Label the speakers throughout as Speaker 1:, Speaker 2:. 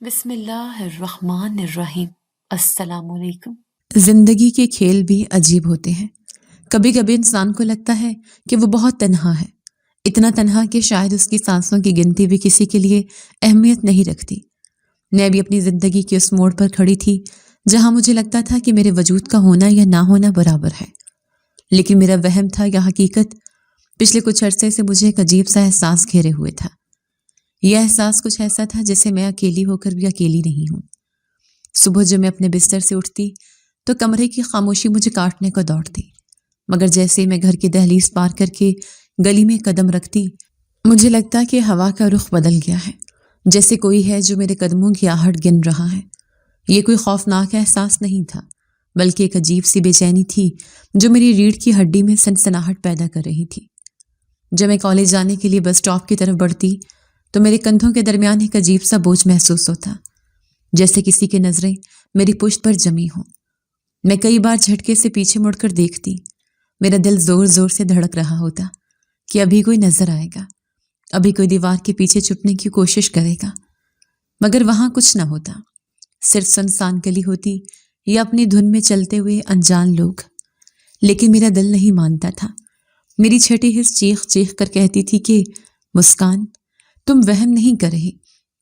Speaker 1: بسم اللہ الرحمن الرحیم۔ السلام علیکم۔
Speaker 2: زندگی کے کھیل بھی عجیب ہوتے ہیں۔ کبھی کبھی انسان کو لگتا ہے کہ وہ بہت تنہا ہے، اتنا تنہا کہ شاید اس کی سانسوں کی گنتی بھی کسی کے لیے اہمیت نہیں رکھتی۔ میں بھی اپنی زندگی کے اس موڑ پر کھڑی تھی جہاں مجھے لگتا تھا کہ میرے وجود کا ہونا یا نہ ہونا برابر ہے، لیکن میرا وہم تھا یا حقیقت، پچھلے کچھ عرصے سے مجھے ایک عجیب سا احساس گھیرے ہوئے تھا۔ یہ احساس کچھ ایسا تھا جیسے میں اکیلی ہو کر بھی اکیلی نہیں ہوں۔ صبح جب میں اپنے بستر سے اٹھتی تو کمرے کی خاموشی مجھے کاٹنے کو دوڑتی، مگر جیسے ہی میں گھر کی دہلیز پار کر کے گلی میں قدم رکھتی، مجھے لگتا کہ ہوا کا رخ بدل گیا ہے، جیسے کوئی ہے جو میرے قدموں کی آہٹ گن رہا ہے۔ یہ کوئی خوفناک احساس نہیں تھا، بلکہ ایک عجیب سی بے چینی تھی جو میری ریڑھ کی ہڈی میں سنسناہٹ پیدا کر رہی تھی۔ جب میں کالج جانے کے لیے بس اسٹاپ کی طرف بڑھتی تو میرے کندھوں کے درمیان ایک عجیب سا بوجھ محسوس ہوتا، جیسے کسی کی نظریں میری پشت پر جمی ہوں۔ میں کئی بار جھٹکے سے پیچھے مڑ کر دیکھتی، میرا دل زور زور سے دھڑک رہا ہوتا کہ ابھی کوئی نظر آئے گا، ابھی کوئی دیوار کے پیچھے چھپنے کی کوشش کرے گا، مگر وہاں کچھ نہ ہوتا، صرف سنسان گلی ہوتی یا اپنی دھن میں چلتے ہوئے انجان لوگ۔ لیکن میرا دل نہیں مانتا تھا۔ میری چھٹی حس چیخ چیخ کر کہتی تھی کہ مسکان، تم وہم نہیں کر رہی،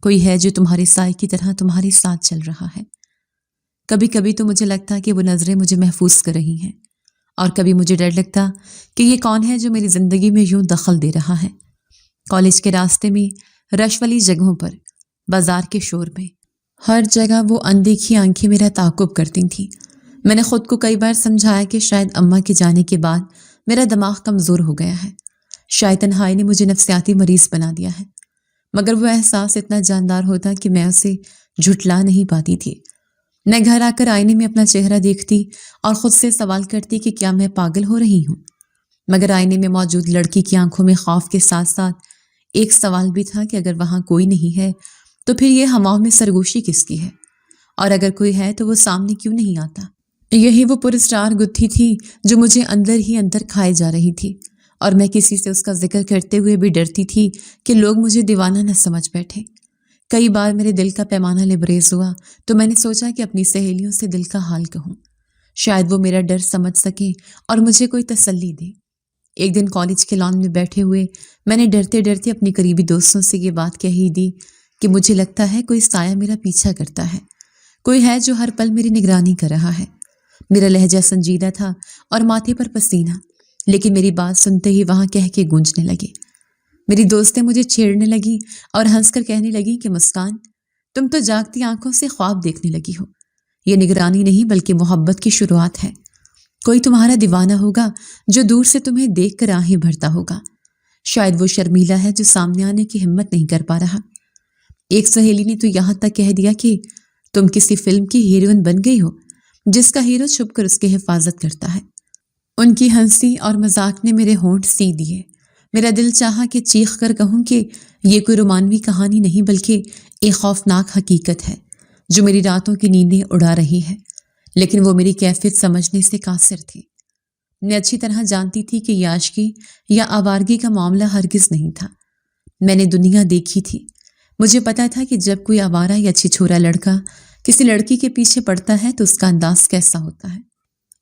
Speaker 2: کوئی ہے جو تمہارے سائے کی طرح تمہارے ساتھ چل رہا ہے۔ کبھی کبھی تو مجھے لگتا کہ وہ نظریں مجھے محفوظ کر رہی ہیں، اور کبھی مجھے ڈر لگتا کہ یہ کون ہے جو میری زندگی میں یوں دخل دے رہا ہے۔ کالج کے راستے میں، رش والی جگہوں پر، بازار کے شور میں، ہر جگہ وہ اندیکھی آنکھیں میرا تعاقب کرتی تھیں۔ میں نے خود کو کئی بار سمجھایا کہ شاید اماں کے جانے کے بعد میرا دماغ کمزور ہو گیا ہے، شاید تنہائی نے مجھے نفسیاتی مریض بنا دیا ہے، مگر وہ احساس اتنا جاندار ہوتا کہ میں اسے جھٹلا نہیں پاتی تھی۔ میں گھر آ کر آئینے میں اپنا چہرہ دیکھتی اور خود سے سوال کرتی کہ کیا میں پاگل ہو رہی ہوں، مگر آئینے میں موجود لڑکی کی آنکھوں میں خوف کے ساتھ ساتھ ایک سوال بھی تھا کہ اگر وہاں کوئی نہیں ہے تو پھر یہ ہواؤں میں سرگوشی کس کی ہے، اور اگر کوئی ہے تو وہ سامنے کیوں نہیں آتا۔ یہی وہ پر اسرار گتھی تھی جو مجھے اندر ہی اندر کھائے جا رہی تھی، اور میں کسی سے اس کا ذکر کرتے ہوئے بھی ڈرتی تھی کہ لوگ مجھے دیوانہ نہ سمجھ بیٹھے۔ کئی بار میرے دل کا پیمانہ لبریز ہوا تو میں نے سوچا کہ اپنی سہیلیوں سے دل کا حال کہوں، شاید وہ میرا ڈر سمجھ سکیں اور مجھے کوئی تسلی دے۔ ایک دن کالج کے لان میں بیٹھے ہوئے میں نے ڈرتے ڈرتے اپنی قریبی دوستوں سے یہ بات کہہ ہی دی کہ مجھے لگتا ہے کوئی سایہ میرا پیچھا کرتا ہے، کوئی ہے جو ہر پل میری نگرانی کر رہا ہے۔ میرا لہجہ سنجیدہ تھا اور ماتھے پر پسینہ، لیکن میری بات سنتے ہی وہاں کہہ کے گونجنے لگے۔ میری دوستیں مجھے چھیڑنے لگی اور ہنس کر کہنے لگی کہ مسکان، تم تو جاگتی آنکھوں سے خواب دیکھنے لگی ہو، یہ نگرانی نہیں بلکہ محبت کی شروعات ہے۔ کوئی تمہارا دیوانہ ہوگا جو دور سے تمہیں دیکھ کر آہیں بھرتا ہوگا، شاید وہ شرمیلا ہے جو سامنے آنے کی ہمت نہیں کر پا رہا۔ ایک سہیلی نے تو یہاں تک کہہ دیا کہ تم کسی فلم کی ہیروئن بن گئی ہو جس کا ہیرو چھپ کر اس کی حفاظت کرتا ہے۔ ان کی ہنسی اور مذاق نے میرے ہونٹ سی دیے۔ میرا دل چاہا کہ چیخ کر کہوں کہ یہ کوئی رومانوی کہانی نہیں بلکہ ایک خوفناک حقیقت ہے جو میری راتوں کی نیندیں اڑا رہی ہے، لیکن وہ میری کیفیت سمجھنے سے قاصر تھی۔ میں اچھی طرح جانتی تھی کہ یہ عاشقی یا آوارگی کا معاملہ ہرگز نہیں تھا۔ میں نے دنیا دیکھی تھی، مجھے پتا تھا کہ جب کوئی آوارہ یا چھچھورا لڑکا کسی لڑکی کے پیچھے پڑتا ہے تو اس کا انداز کیسا ہوتا ہے۔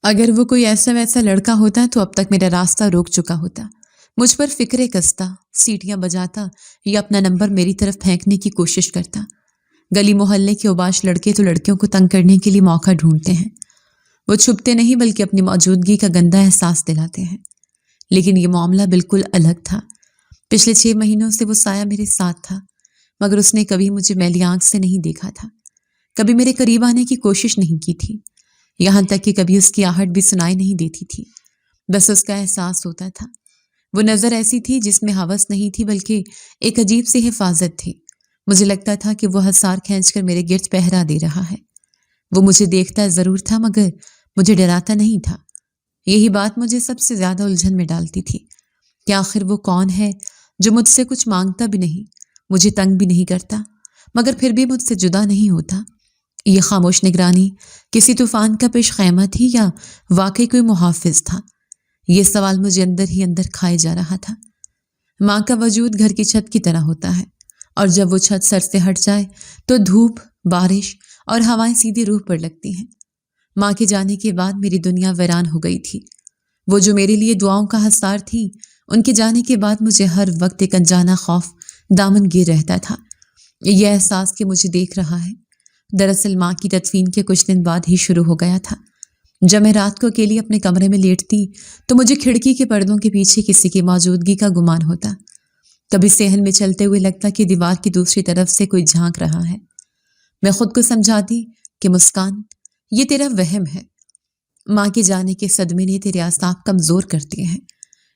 Speaker 2: اگر وہ کوئی ایسا ویسا لڑکا ہوتا تو اب تک میرا راستہ روک چکا ہوتا، مجھ پر فکرے کستا، سیٹیاں بجاتا یا اپنا نمبر میری طرف پھینکنے کی کوشش کرتا۔ گلی محلے کے اوباش لڑکے تو لڑکیوں کو تنگ کرنے کے لیے موقع ڈھونڈتے ہیں، وہ چھپتے نہیں بلکہ اپنی موجودگی کا گندا احساس دلاتے ہیں۔ لیکن یہ معاملہ بالکل الگ تھا۔ پچھلے 6 مہینوں سے وہ سایہ میرے ساتھ تھا، مگر اس نے کبھی مجھے میلی آنکھ سے نہیں دیکھا تھا، کبھی میرے قریب آنے کی کوشش نہیں کی تھی، یہاں تک کہ کبھی اس کی آہٹ بھی سنائی نہیں دیتی تھی، بس اس کا احساس ہوتا تھا۔ وہ نظر ایسی تھی جس میں ہوس نہیں تھی بلکہ ایک عجیب سی حفاظت تھی۔ مجھے لگتا تھا کہ وہ ہثار کھینچ کر میرے گرد پہرا دے رہا ہے۔ وہ مجھے دیکھتا ضرور تھا مگر مجھے ڈراتا نہیں تھا۔ یہی بات مجھے سب سے زیادہ الجھن میں ڈالتی تھی کہ آخر وہ کون ہے جو مجھ سے کچھ مانگتا بھی نہیں، مجھے تنگ بھی نہیں کرتا، مگر پھر بھی مجھ سے جدا نہیں ہوتا۔ یہ خاموش نگرانی کسی طوفان کا پیش خیمہ تھی یا واقعی کوئی محافظ تھا؟ یہ سوال مجھے اندر ہی اندر کھائے جا رہا تھا۔ ماں کا وجود گھر کی چھت کی طرح ہوتا ہے، اور جب وہ چھت سر سے ہٹ جائے تو دھوپ، بارش اور ہوائیں سیدھی روح پر لگتی ہیں۔ ماں کے جانے کے بعد میری دنیا ویران ہو گئی تھی۔ وہ جو میرے لیے دعاؤں کا حصار تھی، ان کے جانے کے بعد مجھے ہر وقت ایک انجانا خوف دامن گیر رہتا تھا۔ یہ احساس کہ مجھے دیکھ رہا ہے، دراصل ماں کی تدفین کے کچھ دن بعد ہی شروع ہو گیا تھا۔ جب میں رات کو اکیلی اپنے کمرے میں لیٹتی تو مجھے کھڑکی کے پردوں کے پیچھے کسی کی موجودگی کا گمان ہوتا۔ کبھی صحن میں چلتے ہوئے لگتا کہ دیوار کی دوسری طرف سے کوئی جھانک رہا ہے۔ میں خود کو سمجھاتی کہ مسکان، یہ تیرا وہم ہے۔ ماں کے جانے کے صدمے نے تیرے اعصاب کمزور کر دیے ہیں۔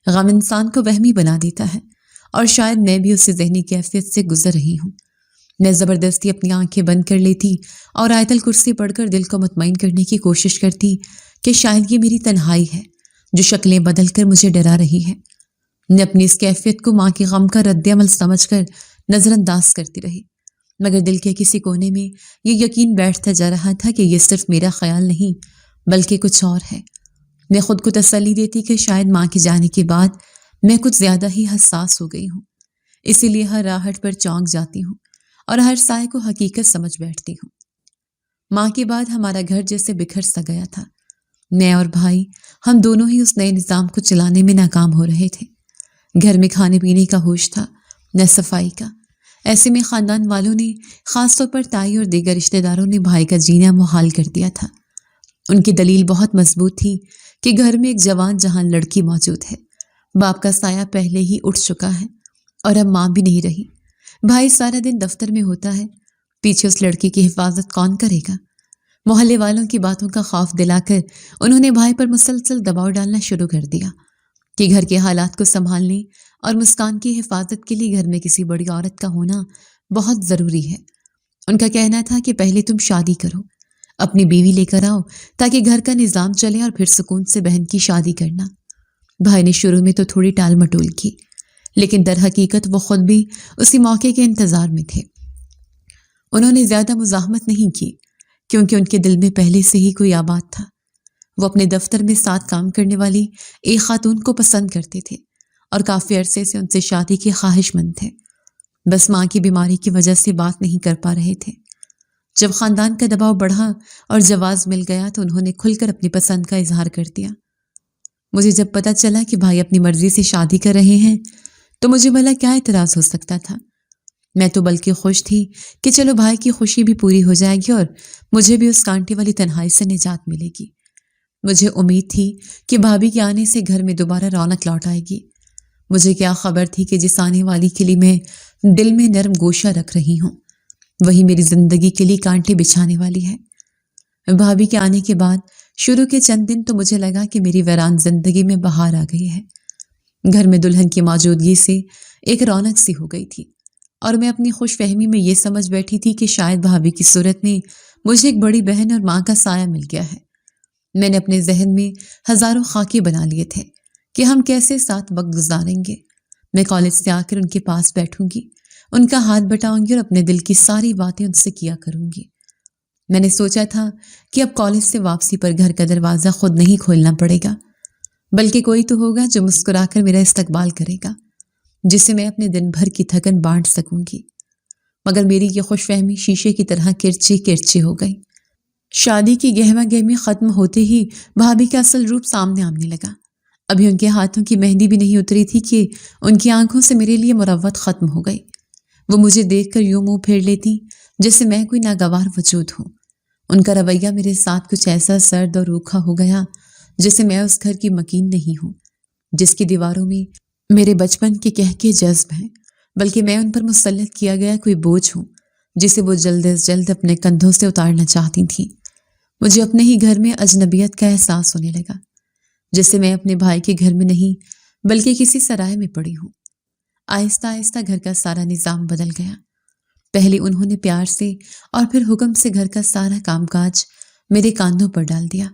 Speaker 2: غم انسان کو وہمی بنا دیتا ہے، اور شاید میں بھی اسی ذہنی کیفیت سے گزر رہی ہوں۔ میں زبردستی اپنی آنکھیں بند کر لیتی اور آیت الکرسی پڑھ کر دل کو مطمئن کرنے کی کوشش کرتی کہ شاید یہ میری تنہائی ہے جو شکلیں بدل کر مجھے ڈرا رہی ہے۔ میں اپنی اس کیفیت کو ماں کے غم کا رد عمل سمجھ کر نظر انداز کرتی رہی، مگر دل کے کسی کونے میں یہ یقین بیٹھتا جا رہا تھا کہ یہ صرف میرا خیال نہیں بلکہ کچھ اور ہے۔ میں خود کو تسلی دیتی کہ شاید ماں کے جانے کے بعد میں کچھ زیادہ ہی حساس ہو گئی ہوں، اسی لیے ہر راہٹ پر چونک جاتی ہوں اور ہر سائے کو حقیقت سمجھ بیٹھتی ہوں۔ ماں کے بعد ہمارا گھر جیسے بکھر سا گیا تھا۔ میں اور بھائی، ہم دونوں ہی اس نئے نظام کو چلانے میں ناکام ہو رہے تھے۔ گھر میں کھانے پینے کا ہوش تھا، نہ صفائی کا۔ ایسے میں خاندان والوں نے، خاص طور پر تائی اور دیگر رشتہ داروں نے بھائی کا جینا محال کر دیا تھا۔ ان کی دلیل بہت مضبوط تھی کہ گھر میں ایک جوان جہان لڑکی موجود ہے، باپ کا سایہ پہلے ہی اٹھ چکا ہے اور اب ماں بھی نہیں رہی۔ بھائی سارا دن دفتر میں ہوتا ہے، پیچھے اس لڑکی کی حفاظت کون کرے گا؟ محلے والوں کی باتوں کا خوف دلا کر انہوں نے بھائی پر مسلسل دباؤ ڈالنا شروع کر دیا کہ گھر کے حالات کو سنبھالنے اور مسکان کی حفاظت کے لیے گھر میں کسی بڑی عورت کا ہونا بہت ضروری ہے۔ ان کا کہنا تھا کہ پہلے تم شادی کرو، اپنی بیوی لے کر آؤ تاکہ گھر کا نظام چلے، اور پھر سکون سے بہن کی شادی کرنا۔ بھائی نے شروع میں تو تھوڑی ٹال مٹول کی، لیکن در حقیقت وہ خود بھی اسی موقع کے انتظار میں تھے۔ انہوں نے زیادہ مزاحمت نہیں کی کیونکہ ان کے دل میں پہلے سے ہی کوئی آباد تھا۔ وہ اپنے دفتر میں ساتھ کام کرنے والی ایک خاتون کو پسند کرتے تھے اور کافی عرصے سے ان سے شادی کے خواہش مند تھے، بس ماں کی بیماری کی وجہ سے بات نہیں کر پا رہے تھے۔ جب خاندان کا دباؤ بڑھا اور جواز مل گیا تو انہوں نے کھل کر اپنی پسند کا اظہار کر دیا۔ مجھے جب پتہ چلا کہ بھائی اپنی مرضی سے شادی کر رہے ہیں تو مجھے بھلا کیا اعتراض ہو سکتا تھا؟ میں تو بلکہ خوش تھی کہ چلو بھائی کی خوشی بھی پوری ہو جائے گی اور مجھے بھی اس کانٹے والی تنہائی سے نجات ملے گی۔ مجھے امید تھی کہ بھابھی کے آنے سے گھر میں دوبارہ رونق لوٹ آئے گی۔ مجھے کیا خبر تھی کہ جس آنے والی کے لیے میں دل میں نرم گوشہ رکھ رہی ہوں وہی میری زندگی کے لیے کانٹے بچھانے والی ہے۔ بھابھی کے آنے کے بعد شروع کے چند دن تو مجھے لگا کہ میری ویران زندگی میں بہار آ گئی ہے۔ گھر میں دلہن کی موجودگی سے ایک رونق سی ہو گئی تھی، اور میں اپنی خوش فہمی میں یہ سمجھ بیٹھی تھی کہ شاید بھابھی کی صورت میں مجھے ایک بڑی بہن اور ماں کا سایہ مل گیا ہے۔ میں نے اپنے ذہن میں ہزاروں خاکے بنا لیے تھے کہ ہم کیسے ساتھ وقت گزاریں گے۔ میں کالج سے آ کر ان کے پاس بیٹھوں گی، ان کا ہاتھ بٹاؤں گی اور اپنے دل کی ساری باتیں ان سے کیا کروں گی۔ میں نے سوچا تھا کہ اب کالج سے واپسی پر گھر کا دروازہ خود نہیں کھولنا پڑے گا، بلکہ کوئی تو ہوگا جو مسکرا کر میرا استقبال کرے گا، جسے میں اپنے دن بھر کی تھکن بانٹ سکوں گی۔ مگر میری یہ خوش فہمی شیشے کی طرح کرچی کرچی ہو گئی۔ شادی کی گہما گہمی ختم ہوتے ہی بھابھی کا اصل روپ سامنے آنے لگا۔ ابھی ان کے ہاتھوں کی مہندی بھی نہیں اتری تھی کہ ان کی آنکھوں سے میرے لیے مروت ختم ہو گئی۔ وہ مجھے دیکھ کر یوں منہ پھیر لیتی جیسے میں کوئی ناگوار وجود ہوں۔ ان کا رویہ میرے ساتھ کچھ ایسا سرد اور روکھا ہو گیا جیسے میں اس گھر کی مکین نہیں ہوں جس کی دیواروں میں میرے بچپن کے کہکے جذب ہیں، بلکہ میں ان پر مسلط کیا گیا کوئی بوجھ ہوں جسے وہ جلد از جلد اپنے کندھوں سے اتارنا چاہتی تھیں۔ مجھے اپنے ہی گھر میں اجنبیت کا احساس ہونے لگا، جیسے میں اپنے بھائی کے گھر میں نہیں بلکہ کسی سرائے میں پڑی ہوں۔ آہستہ آہستہ گھر کا سارا نظام بدل گیا۔ پہلے انہوں نے پیار سے اور پھر حکم سے گھر کا سارا کام کاج میرے کاندھوں پر ڈال دیا۔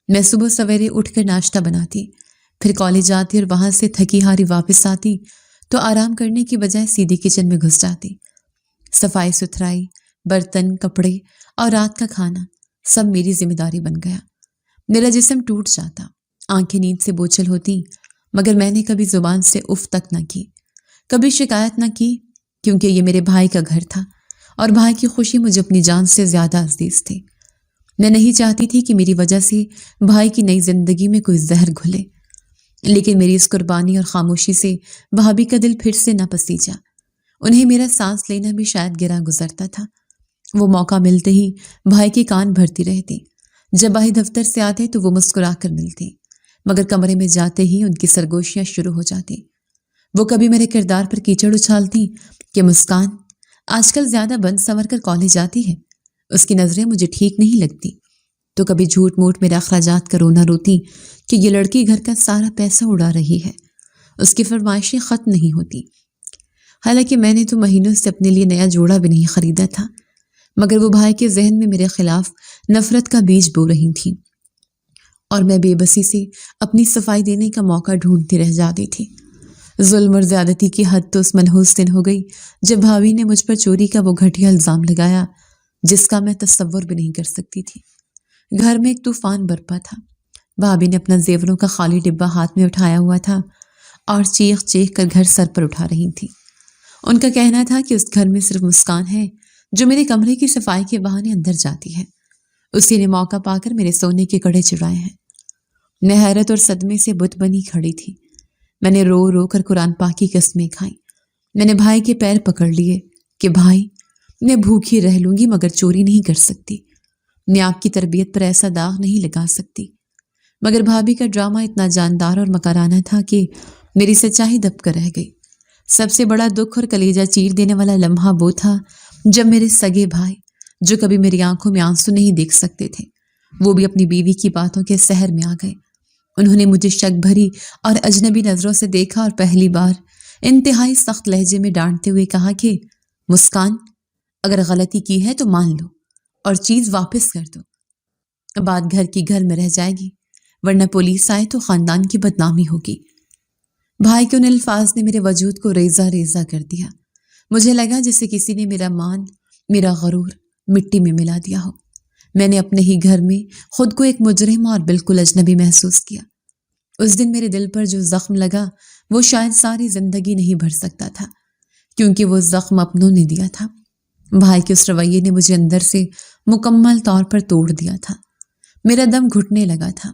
Speaker 2: میں صبح سویرے اٹھ کر ناشتہ بناتی، پھر کالج جاتی اور وہاں سے تھکی ہاری واپس آتی تو آرام کرنے کی بجائے سیدھی کچن میں گھس جاتی۔ صفائی ستھرائی، برتن، کپڑے اور رات کا کھانا سب میری ذمہ داری بن گیا۔ میرا جسم ٹوٹ جاتا، آنکھیں نیند سے بوچھل ہوتی، مگر میں نے کبھی زبان سے اف تک نہ کی، کبھی شکایت نہ کی کیونکہ یہ میرے بھائی کا گھر تھا اور بھائی کی خوشی مجھے اپنی جان سے زیادہ عزیز تھی۔ میں نہیں چاہتی تھی کہ میری وجہ سے بھائی کی نئی زندگی میں کوئی زہر گھلے، لیکن میری اس قربانی اور خاموشی سے بھابھی کا دل پھر سے نہ پسیجا۔ انہیں میرا سانس لینا بھی شاید گرا گزرتا تھا۔ وہ موقع ملتے ہی بھائی کے کان بھرتی رہتی۔ جب بھائی دفتر سے آتے تو وہ مسکرا کر ملتی، مگر کمرے میں جاتے ہی ان کی سرگوشیاں شروع ہو جاتی۔ وہ کبھی میرے کردار پر کیچڑ اچھالتی کہ مسکان آج کل زیادہ بن سنور کر کالج جاتی ہے، اس کی نظریں مجھے ٹھیک نہیں لگتی۔ تو کبھی جھوٹ موٹ میرے اخراجات کا رونا روتی کہ یہ لڑکی گھر کا سارا پیسہ اڑا رہی ہے، اس کی فرمائشیں ختم نہیں ہوتی۔ حالانکہ میں نے تو مہینوں سے اپنے لیے نیا جوڑا بھی نہیں خریدا تھا، مگر وہ بھائی کے ذہن میں میرے خلاف نفرت کا بیج بو رہی تھی اور میں بے بسی سے اپنی صفائی دینے کا موقع ڈھونڈتی رہ جاتی تھی۔ ظلم اور زیادتی کی حد تو اس منحوس دن ہو گئی جب بھابھی نے مجھ پر چوری کا وہ گھٹیا الزام لگایا جس کا میں تصور بھی نہیں کر سکتی تھی۔ گھر میں ایک طوفان برپا تھا۔ بھابھی نے اپنا زیوروں کا خالی ڈبہ ہاتھ میں اٹھایا ہوا تھا اور چیخ چیخ کر گھر سر پر اٹھا رہی تھی۔ ان کا کہنا تھا کہ اس گھر میں صرف مسکان ہے جو میرے کمرے کی صفائی کے بہانے اندر جاتی ہے، اسی نے موقع پا کر میرے سونے کے کڑے چرائے ہیں۔ میں حیرت اور صدمے سے بت بنی کھڑی تھی۔ میں نے رو رو کر قرآن پاک کی قسمیں کھائیں۔ میں نے بھائی کے پیر پکڑ لیے کہ بھائی میں بھوکی رہ لوں گی مگر چوری نہیں کر سکتی، میں آپ کی تربیت پر ایسا داغ نہیں لگا سکتی۔ مگر بھابھی کا ڈرامہ اتنا جاندار اور مکرانہ تھا کہ میری سچائی دب کر رہ گئی۔ سب سے بڑا دکھ اور کلیجہ چیر دینے والا لمحہ وہ تھا جب میرے سگے بھائی، جو کبھی میری آنکھوں میں آنسو نہیں دیکھ سکتے تھے، وہ بھی اپنی بیوی کی باتوں کے سحر میں آ گئے۔ انہوں نے مجھے شک بھری اور اجنبی نظروں سے دیکھا اور پہلی بار انتہائی سخت لہجے میں ڈانٹتے ہوئے کہا کہ مسکان، اگر غلطی کی ہے تو مان لو اور چیز واپس کر دو، بات گھر کی گھر میں رہ جائے گی، ورنہ پولیس آئے تو خاندان کی بدنامی ہوگی۔ بھائی کے ان الفاظ نے میرے وجود کو ریزہ ریزہ کر دیا۔ مجھے لگا جیسے کسی نے میرا مان، میرا غرور مٹی میں ملا دیا ہو۔ میں نے اپنے ہی گھر میں خود کو ایک مجرم اور بالکل اجنبی محسوس کیا۔ اس دن میرے دل پر جو زخم لگا وہ شاید ساری زندگی نہیں بھر سکتا تھا، کیونکہ وہ زخم اپنوں نے دیا تھا۔ بھائی کے اس رویے نے مجھے اندر سے مکمل طور پر توڑ دیا تھا۔ میرا دم گھٹنے لگا تھا۔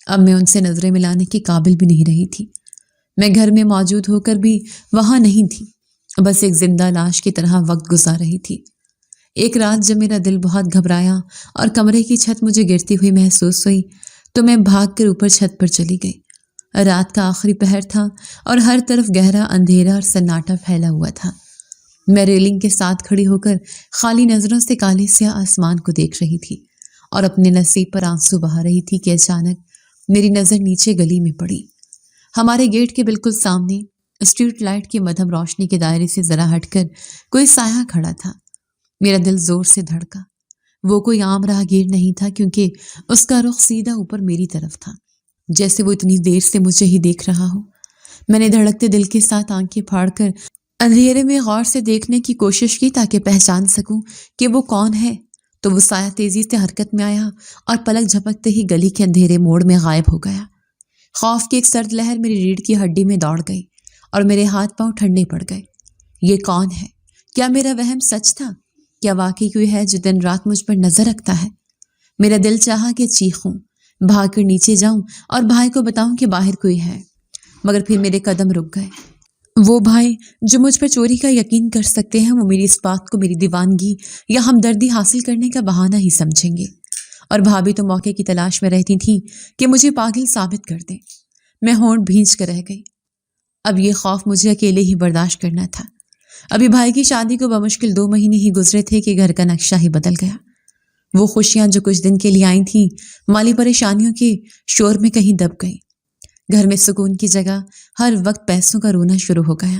Speaker 2: اب میں ان سے نظریں ملانے کے قابل بھی نہیں رہی تھی۔ میں گھر میں موجود ہو کر بھی وہاں نہیں تھی، بس ایک زندہ لاش کی طرح وقت گزار رہی تھی۔ ایک رات جب میرا دل بہت گھبرایا اور کمرے کی چھت مجھے گرتی ہوئی محسوس ہوئی تو میں بھاگ کر اوپر چھت پر چلی گئی۔ رات کا آخری پہر تھا اور ہر طرف گہرا اندھیرا اور سناٹا پھیلا ہوا تھا۔ میں ریلنگ کے ساتھ کھڑی ہو کر خالی نظروں سے کالے سیاہ آسمان کو دیکھ رہی تھی اور اپنے نصیب پر آنسو بہا رہی تھی کہ اچانک میری نظر نیچے گلی میں پڑی۔ ہمارے گیٹ کے بالکل سامنے اسٹریٹ لائٹ کی مدھم روشنی کے دائرے سے ذرا ہٹ کر کوئی سایہ کھڑا تھا۔ میرا دل زور سے دھڑکا۔ وہ کوئی عام راہگیر نہیں تھا، کیونکہ اس کا رخ سیدھا اوپر میری طرف تھا، جیسے وہ اتنی دیر سے مجھے ہی دیکھ رہا ہو۔ میں نے دھڑکتے دل کے ساتھ آنکھیں پھاڑ کر اندھیرے میں غور سے دیکھنے کی کوشش کی تاکہ پہچان سکوں کہ وہ کون ہے، تو وہ سایہ تیزی سے حرکت میں آیا اور پلک جھپکتے ہی گلی کے اندھیرے موڑ میں غائب ہو گیا۔ خوف کی ایک سرد لہر میری ریڑھ کی ہڈی میں دوڑ گئی اور میرے ہاتھ پاؤں ٹھنڈے پڑ گئے۔ یہ کون ہے؟ کیا میرا وہم سچ تھا؟ کیا واقعی کوئی ہے جو دن رات مجھ پر نظر رکھتا ہے؟ میرا دل چاہا کہ چیخوں، بھاگ کر نیچے جاؤں اور بھائی کو بتاؤں کہ باہر کوئی ہے، مگر پھر میرے قدم رک گئے۔ وہ بھائی جو مجھ پر چوری کا یقین کر سکتے ہیں، وہ میری اس بات کو میری دیوانگی یا ہمدردی حاصل کرنے کا بہانہ ہی سمجھیں گے، اور بھابھی تو موقع کی تلاش میں رہتی تھی کہ مجھے پاگل ثابت کر دیں۔ میں ہونٹ بھینچ کر رہ گئی۔ اب یہ خوف مجھے اکیلے ہی برداشت کرنا تھا۔ ابھی بھائی کی شادی کو بمشکل 2 مہینے ہی گزرے تھے کہ گھر کا نقشہ ہی بدل گیا۔ وہ خوشیاں جو کچھ دن کے لیے آئی تھیں، مالی پریشانیوں کے شور میں کہیں دب گئی۔ گھر میں سکون کی جگہ ہر وقت پیسوں کا رونا شروع ہو گیا۔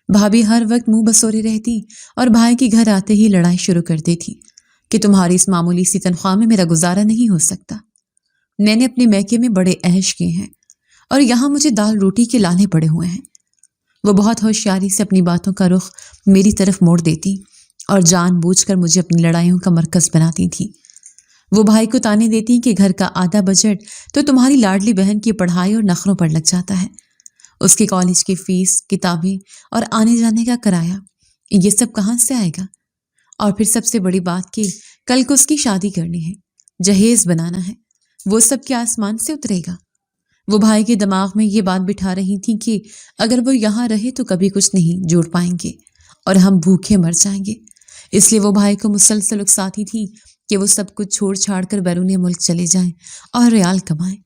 Speaker 2: بھابھی ہر وقت منہ بسورے رہتی اور بھائی کے گھر آتے ہی لڑائی شروع کر دیتی کہ تمہاری اس معمولی سی تنخواہ میں میرا گزارا نہیں ہو سکتا۔ میں نے اپنے میکے میں بڑے عیش کیے ہیں اور یہاں مجھے دال روٹی کے لانے پڑے ہوئے ہیں۔ وہ بہت ہوشیاری سے اپنی باتوں کا رخ میری طرف موڑ دیتی اور جان بوجھ کر مجھے اپنی لڑائیوں کا مرکز بناتی تھی۔ وہ بھائی کو تانے دیتی کہ گھر کا آدھا بجٹ تو تمہاری لاڈلی بہن کی پڑھائی اور نخروں پر لگ جاتا ہے، اس کی کالج کی فیس، کتابیں اور آنے جانے کا کرایہ، یہ سب کہاں سے آئے گا؟ اور پھر سب سے بڑی بات کہ کل کو اس کی شادی کرنی ہے، جہیز بنانا ہے، وہ سب کیا آسمان سے اترے گا؟ وہ بھائی کے دماغ میں یہ بات بٹھا رہی تھی کہ اگر وہ یہاں رہے تو کبھی کچھ نہیں جوڑ پائیں گے اور ہم بھوکے مر جائیں گے۔ اس لیے وہ بھائی کو مسلسل اکساتی تھی کہ وہ سب کچھ چھوڑ چھاڑ کر بیرون ملک چلے جائیں اور ریال کمائیں۔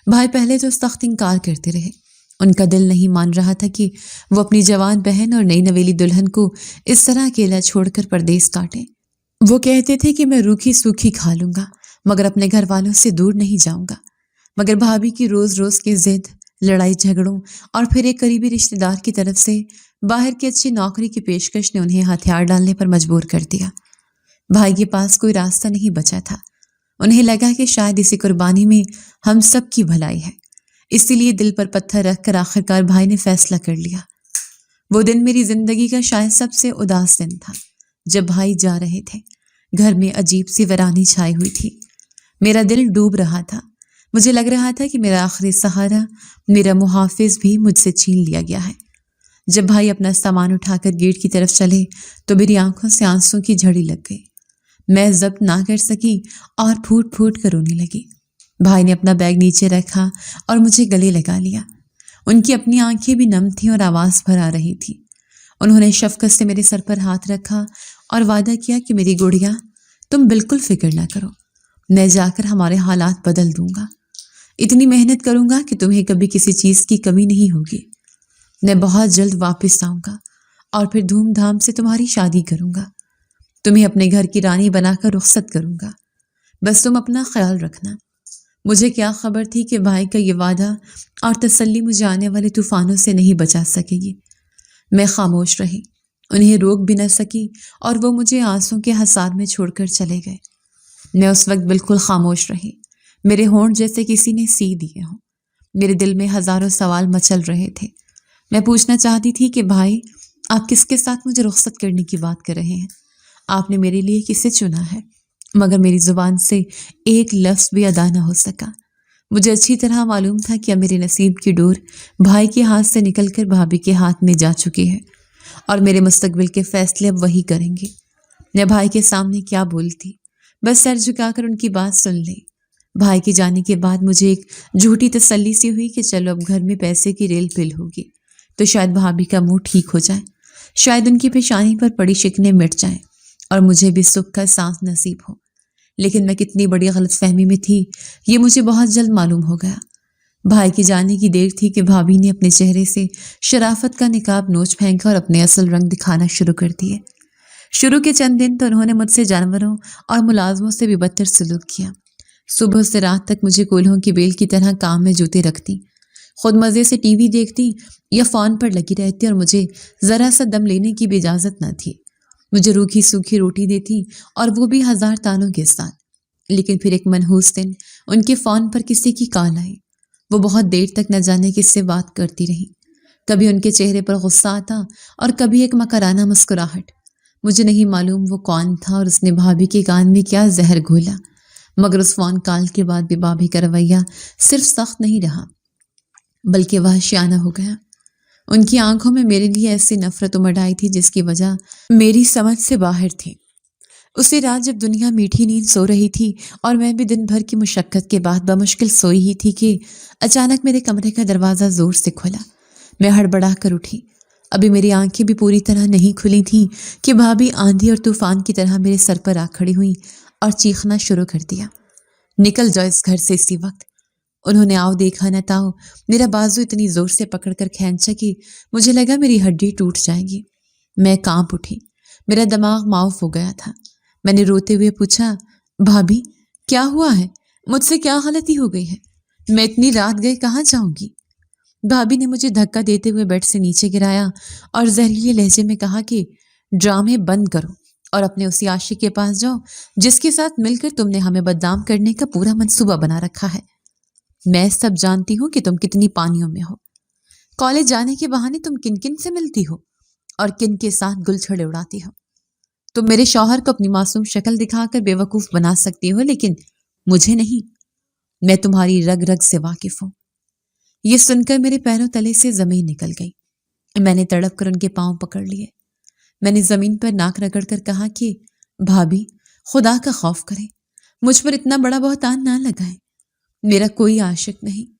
Speaker 2: بھائی پہلے تو سخت انکار کرتے رہے، ان کا دل نہیں مان رہا تھا کہ وہ اپنی جوان بہن اور نئی نویلی دلہن کو اس طرح اکیلا چھوڑ کر پردیس کاٹیں۔ وہ کہتے تھے کہ میں روکھی سوکھی کھا لوں گا مگر اپنے گھر والوں سے دور نہیں جاؤں گا، مگر بھابھی کی روز روز کی ضد، لڑائی جھگڑوں اور پھر ایک قریبی رشتہ دار کی طرف سے باہر کی اچھی نوکری کی پیشکش نے انہیں ہتھیار ڈالنے پر مجبور کر دیا۔ بھائی کے پاس کوئی راستہ نہیں بچا تھا۔ انہیں لگا کہ شاید اسی قربانی میں ہم سب کی بھلائی ہے، اسی لیے دل پر پتھر رکھ کر آخرکار بھائی نے فیصلہ کر لیا۔ وہ دن میری زندگی کا شاید سب سے اداس دن تھا جب بھائی جا رہے تھے۔ گھر میں عجیب سی ویرانی چھائی ہوئی تھی۔ میرا دل ڈوب رہا تھا۔ مجھے لگ رہا تھا کہ میرا آخری سہارا، میرا محافظ بھی مجھ سے چھین لیا گیا ہے۔ جب بھائی اپنا سامان اٹھا کر گیٹ کی طرف چلے تو میری آنکھوں سے آنسوں کی جھڑی لگ گئی۔ میں ضبط نہ کر سکی اور پھوٹ پھوٹ کر رونے لگی۔ بھائی نے اپنا بیگ نیچے رکھا اور مجھے گلے لگا لیا۔ ان کی اپنی آنکھیں بھی نم تھیں اور آواز بھر آ رہی تھی۔ انہوں نے شفقت سے میرے سر پر ہاتھ رکھا اور وعدہ کیا کہ میری گڑیا، تم بالکل فکر نہ کرو، میں جا کر ہمارے حالات بدل دوں گا۔ اتنی محنت کروں گا کہ تمہیں کبھی کسی چیز کی کمی نہیں ہوگی۔ میں بہت جلد واپس آؤں گا اور پھر دھوم دھام سے تمہاری شادی کروں گا۔ تمہیں اپنے گھر کی رانی بنا کر رخصت کروں گا۔ بس تم اپنا خیال رکھنا۔ مجھے کیا خبر تھی کہ بھائی کا یہ وعدہ اور تسلی مجھے آنے والے طوفانوں سے نہیں بچا سکے گی۔ میں خاموش رہی، انہیں روک بھی نہ سکی اور وہ مجھے آنسوں کے حصار میں چھوڑ کر چلے گئے۔ میں اس وقت بالکل خاموش رہی، میرے ہونٹ جیسے کسی نے سی دیے ہوں۔ میرے دل میں ہزاروں سوال مچل رہے تھے۔ میں پوچھنا چاہتی تھی کہ بھائی، آپ کس کے ساتھ مجھے رخصت کرنے کی بات کر رہے ہیں؟ آپ نے میرے لیے کسے چنا ہے؟ مگر میری زبان سے ایک لفظ بھی ادا نہ ہو سکا۔ مجھے اچھی طرح معلوم تھا کہ اب میرے نصیب کی ڈور بھائی کے ہاتھ سے نکل کر بھابھی کے ہاتھ میں جا چکی ہے اور میرے مستقبل کے فیصلے اب وہی کریں گے۔ میں بھائی کے سامنے کیا بولتی؟ بس سر جھکا کر ان کی بات سن لی۔ بھائی کے جانے کے بعد مجھے ایک جھوٹی تسلی سی ہوئی کہ چلو اب گھر میں پیسے کی ریل پل ہوگی تو شاید بھابھی کا منہ ٹھیک ہو جائے، شاید ان کی پیشانی پر پڑی شکنیں مٹ جائیں اور مجھے بھی سکھ کا سانس نصیب ہو۔ لیکن میں کتنی بڑی غلط فہمی میں تھی یہ مجھے بہت جلد معلوم ہو گیا۔ بھائی کی جانے کی دیر تھی کہ بھابھی نے اپنے چہرے سے شرافت کا نقاب نوچ پھینکا اور اپنے اصل رنگ دکھانا شروع کر دیے۔ شروع کے چند دن تو انہوں نے مجھ سے جانوروں اور ملازموں سے بھی بدتر سلوک کیا۔ صبح سے رات تک مجھے کولہوں کی بیل کی طرح کام میں جوتے رکھتی، خود مزے سے ٹی وی دیکھتی یا فون پر لگی رہتی اور مجھے ذرا سا دم لینے کی بھی اجازت نہ تھی۔ مجھے روکھی سوکھی روٹی دیتی اور وہ بھی ہزار تانوں کے ساتھ۔ لیکن پھر ایک منحوس دن ان کے فون پر کسی کی کال آئی۔ وہ بہت دیر تک نہ جانے کس سے بات کرتی رہی۔ کبھی ان کے چہرے پر غصہ آتا اور کبھی ایک مکرانہ مسکراہٹ۔ مجھے نہیں معلوم وہ کون تھا اور اس نے بھابھی کے کان میں کیا زہر گھولا، مگر اس فون کال کے بعد بھی بھابھی کا رویہ صرف سخت نہیں رہا بلکہ وحشیانہ ہو گیا۔ ان کی آنکھوں میں میرے لیے ایسی نفرت امڑ آئی تھی جس کی وجہ میری سمجھ سے باہر تھی۔ اسی رات جب دنیا میٹھی نیند سو رہی تھی اور میں بھی دن بھر کی مشقت کے بعد بمشکل سوئی ہی تھی کہ اچانک میرے کمرے کا دروازہ زور سے کھلا۔ میں ہڑبڑا کر اٹھی۔ ابھی میری آنکھیں بھی پوری طرح نہیں کھلی تھیں کہ بھابھی آندھی اور طوفان کی طرح میرے سر پر آ کھڑی ہوئی اور چیخنا شروع کر دیا، نکل جاؤ اس گھر سے اسی وقت۔ انہوں نے آؤ دیکھا نہ تاؤ میرا بازو اتنی زور سے پکڑ کر کھینچا کہ مجھے لگا میری ہڈی ٹوٹ جائے گی۔ میں کانپ اٹھی، میرا دماغ معاف ہو گیا تھا۔ میں نے روتے ہوئے پوچھا، بھابھی کیا ہوا ہے؟ مجھ سے کیا غلطی ہو گئی ہے؟ میں اتنی رات گئے کہاں جاؤں گی؟ بھابھی نے مجھے دھکا دیتے ہوئے بیڈ سے نیچے گرایا اور زہریلے لہجے میں کہا کہ ڈرامے بند کرو اور اپنے اسی عاشق کے پاس جاؤ جس کے ساتھ مل کر تم نے ہمیں بدنام کرنے کا پورا منصوبہ بنا رکھا ہے۔ میں سب جانتی ہوں کہ تم کتنی پانیوں میں ہو۔ کالج جانے کے بہانے تم کن کن سے ملتی ہو اور کن کے ساتھ گل چھڑے اڑاتی ہو۔ تم میرے شوہر کو اپنی معصوم شکل دکھا کر بے وقوف بنا سکتی ہو لیکن مجھے نہیں۔ میں تمہاری رگ رگ سے واقف ہوں۔ یہ سن کر میرے پیروں تلے سے زمین نکل گئی۔ میں نے تڑپ کر ان کے پاؤں پکڑ لیے۔ میں نے زمین پر ناک رگڑ کر کہا کہ بھابھی خدا کا خوف کریں، مجھ پر اتنا بڑا بہتان نہ لگائیں، میرا کوئی عاشق نہیں،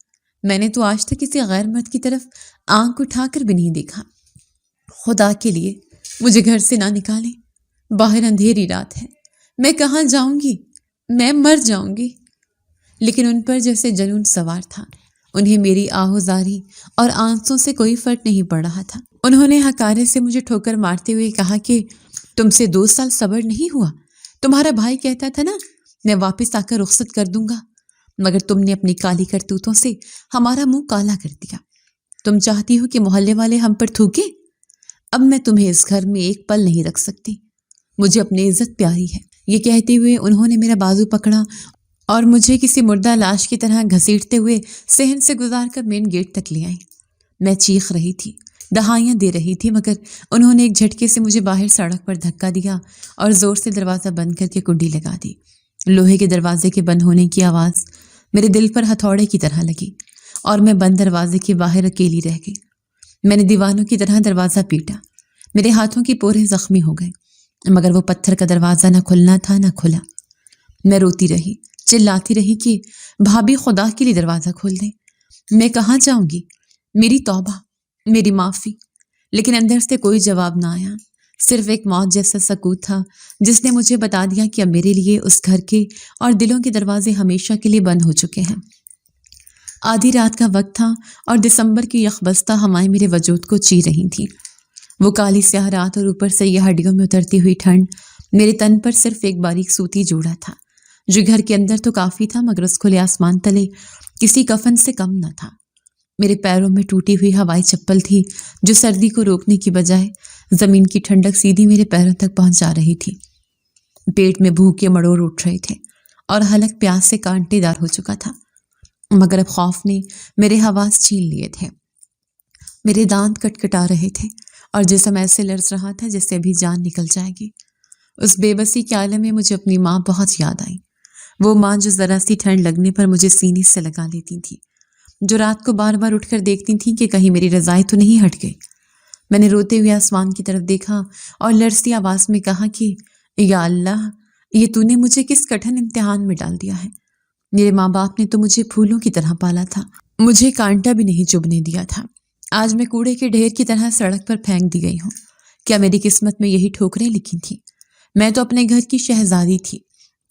Speaker 2: میں نے تو آج تک کسی غیر مرد کی طرف آنکھ اٹھا کر بھی نہیں دیکھا، خدا کے لیے مجھے گھر سے نہ نکالیں، باہر اندھیری رات ہے، میں کہاں جاؤں گی، میں مر جاؤں گی۔ لیکن ان پر جیسے جنون سوار تھا، انہیں میری آہوزاری اور آنسوں سے کوئی فرق نہیں پڑ رہا تھا۔ انہوں نے ہکارے سے مجھے ٹھوکر مارتے ہوئے کہا کہ تم سے 2 سال صبر نہیں ہوا، تمہارا بھائی کہتا تھا نا میں واپس آ کر رخصت کر دوں گا، مگر تم نے اپنی کالی کرتوتوں سے ہمارا منہ کالا کر دیا۔ تم چاہتی ہو کہ محلے والے ہم پر تھوکیں؟ اب میں تمہیں اس گھر میں ایک پل نہیں رکھ سکتی، مجھے اپنی عزت پیاری ہے۔ یہ کہتے ہوئے انہوں نے میرا بازو پکڑا اور مجھے کسی مردہ لاش کی طرح گھسیٹتے ہوئے صحن سے گزار کر مین گیٹ تک لے آئیں۔ میں چیخ رہی تھی، دہائیاں دے رہی تھی، مگر انہوں نے ایک جھٹکے سے مجھے باہر سڑک پر دھکا دیا اور زور سے دروازہ بند کر کے کنڈی لگا دی۔ لوہے کے دروازے کے بند ہونے کی آواز میرے دل پر ہتھوڑے کی طرح لگی اور میں بند دروازے کے باہر اکیلی رہ گئی۔ میں نے دیوانوں کی طرح دروازہ پیٹا، میرے ہاتھوں کی پوریں زخمی ہو گئے، مگر وہ پتھر کا دروازہ نہ کھلنا تھا نہ کھلا۔ میں روتی رہی، چلاتی رہی کہ بھابھی خدا کے لیے دروازہ کھول دیں، میں کہاں جاؤں گی، میری توبہ، میری معافی۔ لیکن اندر سے کوئی جواب نہ آیا، صرف ایک موت جیسا سکوت تھا جس نے مجھے بتا دیا کہ اب میرے لیے اس گھر کے اور دلوں کے دروازے ہمیشہ کے لیے بند ہو چکے ہیں۔ آدھی رات کا وقت تھا اور دسمبر کی یخبستہ ہوائیں میرے وجود کو چیر رہی تھیں۔ وہ کالی سیاہ رات اور اوپر سے یہ ہڈیوں میں اترتی ہوئی ٹھنڈ میرے تن پر صرف ایک باریک سوتی جوڑا تھا جو گھر کے اندر تو کافی تھا، مگر اس کھلے آسمان تلے کسی کفن سے کم نہ تھا۔ میرے پیروں میں ٹوٹی ہوئی ہوائی چپل تھی جو سردی کو روکنے کی بجائے زمین کی ٹھنڈک سیدھی میرے پیروں تک پہنچا رہی تھی۔ پیٹ میں بھوکے مڑوڑ اٹھ رہے تھے اور حلق پیاس سے کانٹے دار ہو چکا تھا، مگر اب خوف نے میرے حواس چھین لیے تھے۔ میرے دانت کٹکٹا رہے تھے اور جسم ایسے لرز رہا تھا جیسے ابھی جان نکل جائے گی۔ اس بے بسی کے عالم میں مجھے اپنی ماں بہت یاد آئی، وہ ماں جو ذرا سی ٹھنڈ لگنے پر مجھے سینے سے لگا لیتی تھی، جو رات کو بار بار اٹھ کر دیکھتی تھی کہ کہیں میری رضائی تو نہیں ہٹ گئی۔ میں نے روتے ہوئے آسمان کی طرف دیکھا اور لرزتی آواز میں کہا کہ یا اللہ، یہ تو نے مجھے کس کٹھن امتحان میں ڈال دیا ہے۔ میرے ماں باپ نے تو مجھے پھولوں کی طرح پالا تھا، مجھے کانٹا بھی نہیں چبھنے دیا تھا۔ آج میں کوڑے کے ڈھیر کی طرح سڑک پر پھینک دی گئی ہوں۔ کیا میری قسمت میں یہی ٹھوکریں لکھی تھیں؟ میں تو اپنے گھر کی شہزادی تھی،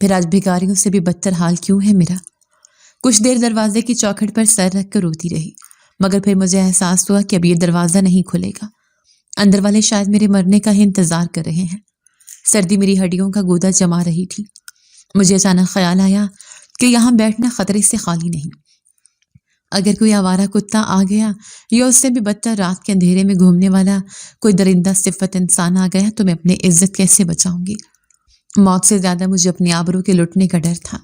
Speaker 2: پھر آج بھکاریوں سے بھی بدتر حال کیوں ہے میرا؟ کچھ دیر دروازے کی چوکھٹ پر سر رکھ کر روتی رہی، مگر پھر مجھے احساس ہوا کہ اب یہ دروازہ نہیں کھلے گا۔ اندر والے شاید میرے مرنے کا ہی انتظار کر رہے ہیں۔ سردی میری ہڈیوں کا گودا جما رہی تھی۔ مجھے اچانک خیال آیا کہ یہاں بیٹھنا خطرے سے خالی نہیں۔ اگر کوئی آوارہ کتا آ گیا یا اس سے بھی بدتر رات کے اندھیرے میں گھومنے والا کوئی درندہ صفت انسان آ گیا تو میں اپنی عزت کیسے بچاؤں گی؟ موت سے زیادہ مجھے اپنی آبرو کے لٹنے کا ڈر تھا۔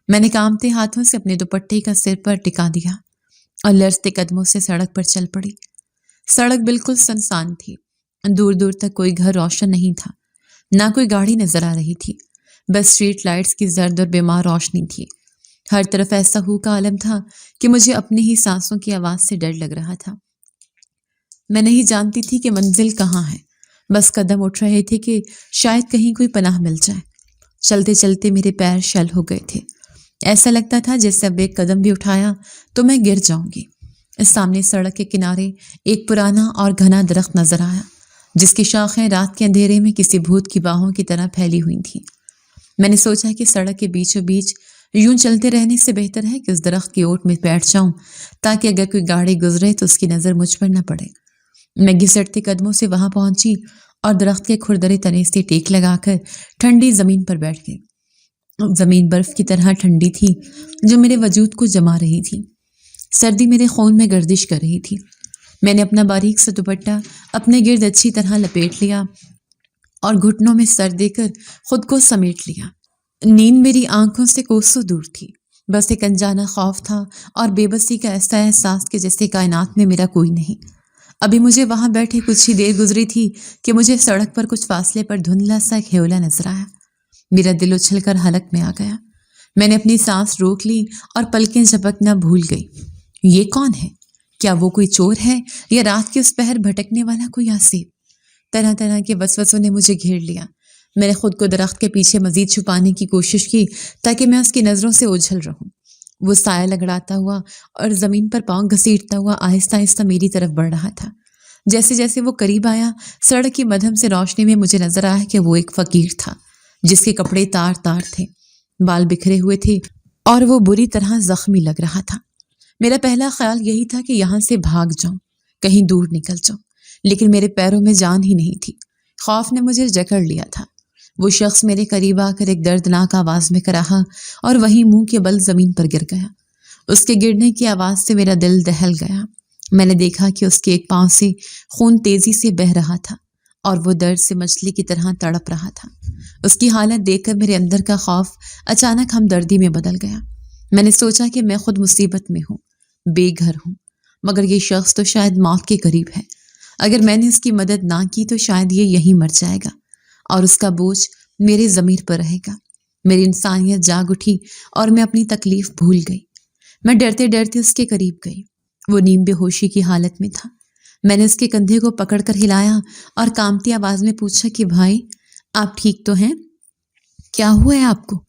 Speaker 2: میں نے کانپتے ہاتھوں سے اپنے دوپٹے کا سر پر ٹکا دیا اور لرزتے قدموں سے سڑک پر چل پڑی۔ سڑک بالکل سنسان تھی، دور دور تک کوئی گھر روشن نہیں تھا، نہ کوئی گاڑی نظر آ رہی تھی، بس اسٹریٹ لائٹس کی زرد اور بیمار روشنی تھی۔ ہر طرف ایسا ہو کا عالم تھا کہ مجھے اپنی ہی سانسوں کی آواز سے ڈر لگ رہا تھا۔ میں نہیں جانتی تھی کہ منزل کہاں ہے، بس قدم اٹھ رہے تھے کہ شاید کہیں کوئی پناہ مل جائے۔ چلتے چلتے میرے پیر شل ہو گئے تھے، ایسا لگتا تھا جیسے اب ایک قدم بھی اٹھایا تو میں گر جاؤں گی۔ سامنے سڑک کے کنارے ایک پرانا اور گھنا درخت نظر آیا جس کی شاخیں رات کے اندھیرے میں کسی بھوت کی باہوں کی طرح پھیلی ہوئی تھیں۔ میں نے سوچا کہ سڑک کے بیچوں بیچ یوں چلتے رہنے سے بہتر ہے کہ اس درخت کی اوٹ میں بیٹھ جاؤں تاکہ اگر کوئی گاڑی گزرے تو اس کی نظر مجھ پر نہ پڑے۔ میں گھسٹتے قدموں سے وہاں پہنچی اور درخت کے کھردرے تنے سے ٹیک لگا کر ٹھنڈی زمین پر بیٹھ گئی۔ زمین برف کی طرح ٹھنڈی تھی جو میرے وجود کو جما رہی تھی، سردی میرے خون میں گردش کر رہی تھی۔ میں نے اپنا باریک سا دوپٹہ اپنے گرد اچھی طرح لپیٹ لیا اور گھٹنوں میں سر دے کر خود کو سمیٹ لیا۔ نیند میری آنکھوں سے کوسوں دور تھی، بس ایک انجانا خوف تھا اور بے بسی کا ایسا احساس کہ جیسے کائنات میں میرا کوئی نہیں۔ ابھی مجھے وہاں بیٹھے کچھ ہی دیر گزری تھی کہ مجھے سڑک پر کچھ فاصلے پر دھندلا سا ایک ہیولا نظر آیا۔ میرا دل اچھل کر حلق میں آ گیا۔ میں نے اپنی سانس روک لی اور پلکیں جھپکنا بھول گئی۔ یہ کون ہے؟ کیا وہ کوئی چور ہے یا رات کے اس پہر بھٹکنے والا کوئی آسیب؟ طرح طرح کے وسوسوں نے مجھے گھیر لیا۔ میں نے خود کو درخت کے پیچھے مزید چھپانے کی کوشش کی تاکہ میں اس کی نظروں سے اوجھل رہوں۔ وہ سایہ لگڑاتا ہوا اور زمین پر پاؤں گھسیٹتا ہوا آہستہ آہستہ میری طرف بڑھ رہا تھا۔ جیسے جیسے وہ قریب آیا، سڑک کی مدھم سے روشنی میں مجھے نظر آیا کہ وہ ایک فقیر تھا جس کے کپڑے تار تار تھے، بال بکھرے ہوئے تھے اور وہ بری طرح زخمی لگ رہا تھا۔ میرا پہلا خیال یہی تھا کہ یہاں سے بھاگ جاؤں، کہیں دور نکل جاؤں، لیکن میرے پیروں میں جان ہی نہیں تھی۔ خوف نے مجھے جکڑ لیا تھا۔ وہ شخص میرے قریب آ کر ایک دردناک آواز میں کراہا اور وہیں منہ کے بل زمین پر گر گیا۔ اس کے گرنے کی آواز سے میرا دل دہل گیا۔ میں نے دیکھا کہ اس کے ایک پاؤں سے خون تیزی سے بہہ رہا تھا اور وہ درد سے مچھلی کی طرح تڑپ رہا تھا۔ اس کی حالت دیکھ کر میرے اندر کا خوف اچانک ہمدردی میں بدل گیا۔ میں نے سوچا کہ میں خود مصیبت میں ہوں، بے گھر ہوں، مگر یہ شخص تو شاید موت کے قریب ہے۔ اگر میں نے اس کی مدد نہ کی تو شاید یہ یہیں مر جائے گا اور اس کا بوجھ میرے ضمیر پر رہے گا۔ میری انسانیت جاگ اٹھی اور میں اپنی تکلیف بھول گئی۔ میں ڈرتے ڈرتے اس کے قریب گئی۔ وہ نیم بے ہوشی کی حالت میں تھا۔ میں نے اس کے کندھے کو پکڑ کر ہلایا اور کانپتی آواز میں پوچھا کہ بھائی، آپ ٹھیک تو ہیں؟ کیا ہوا ہے آپ کو؟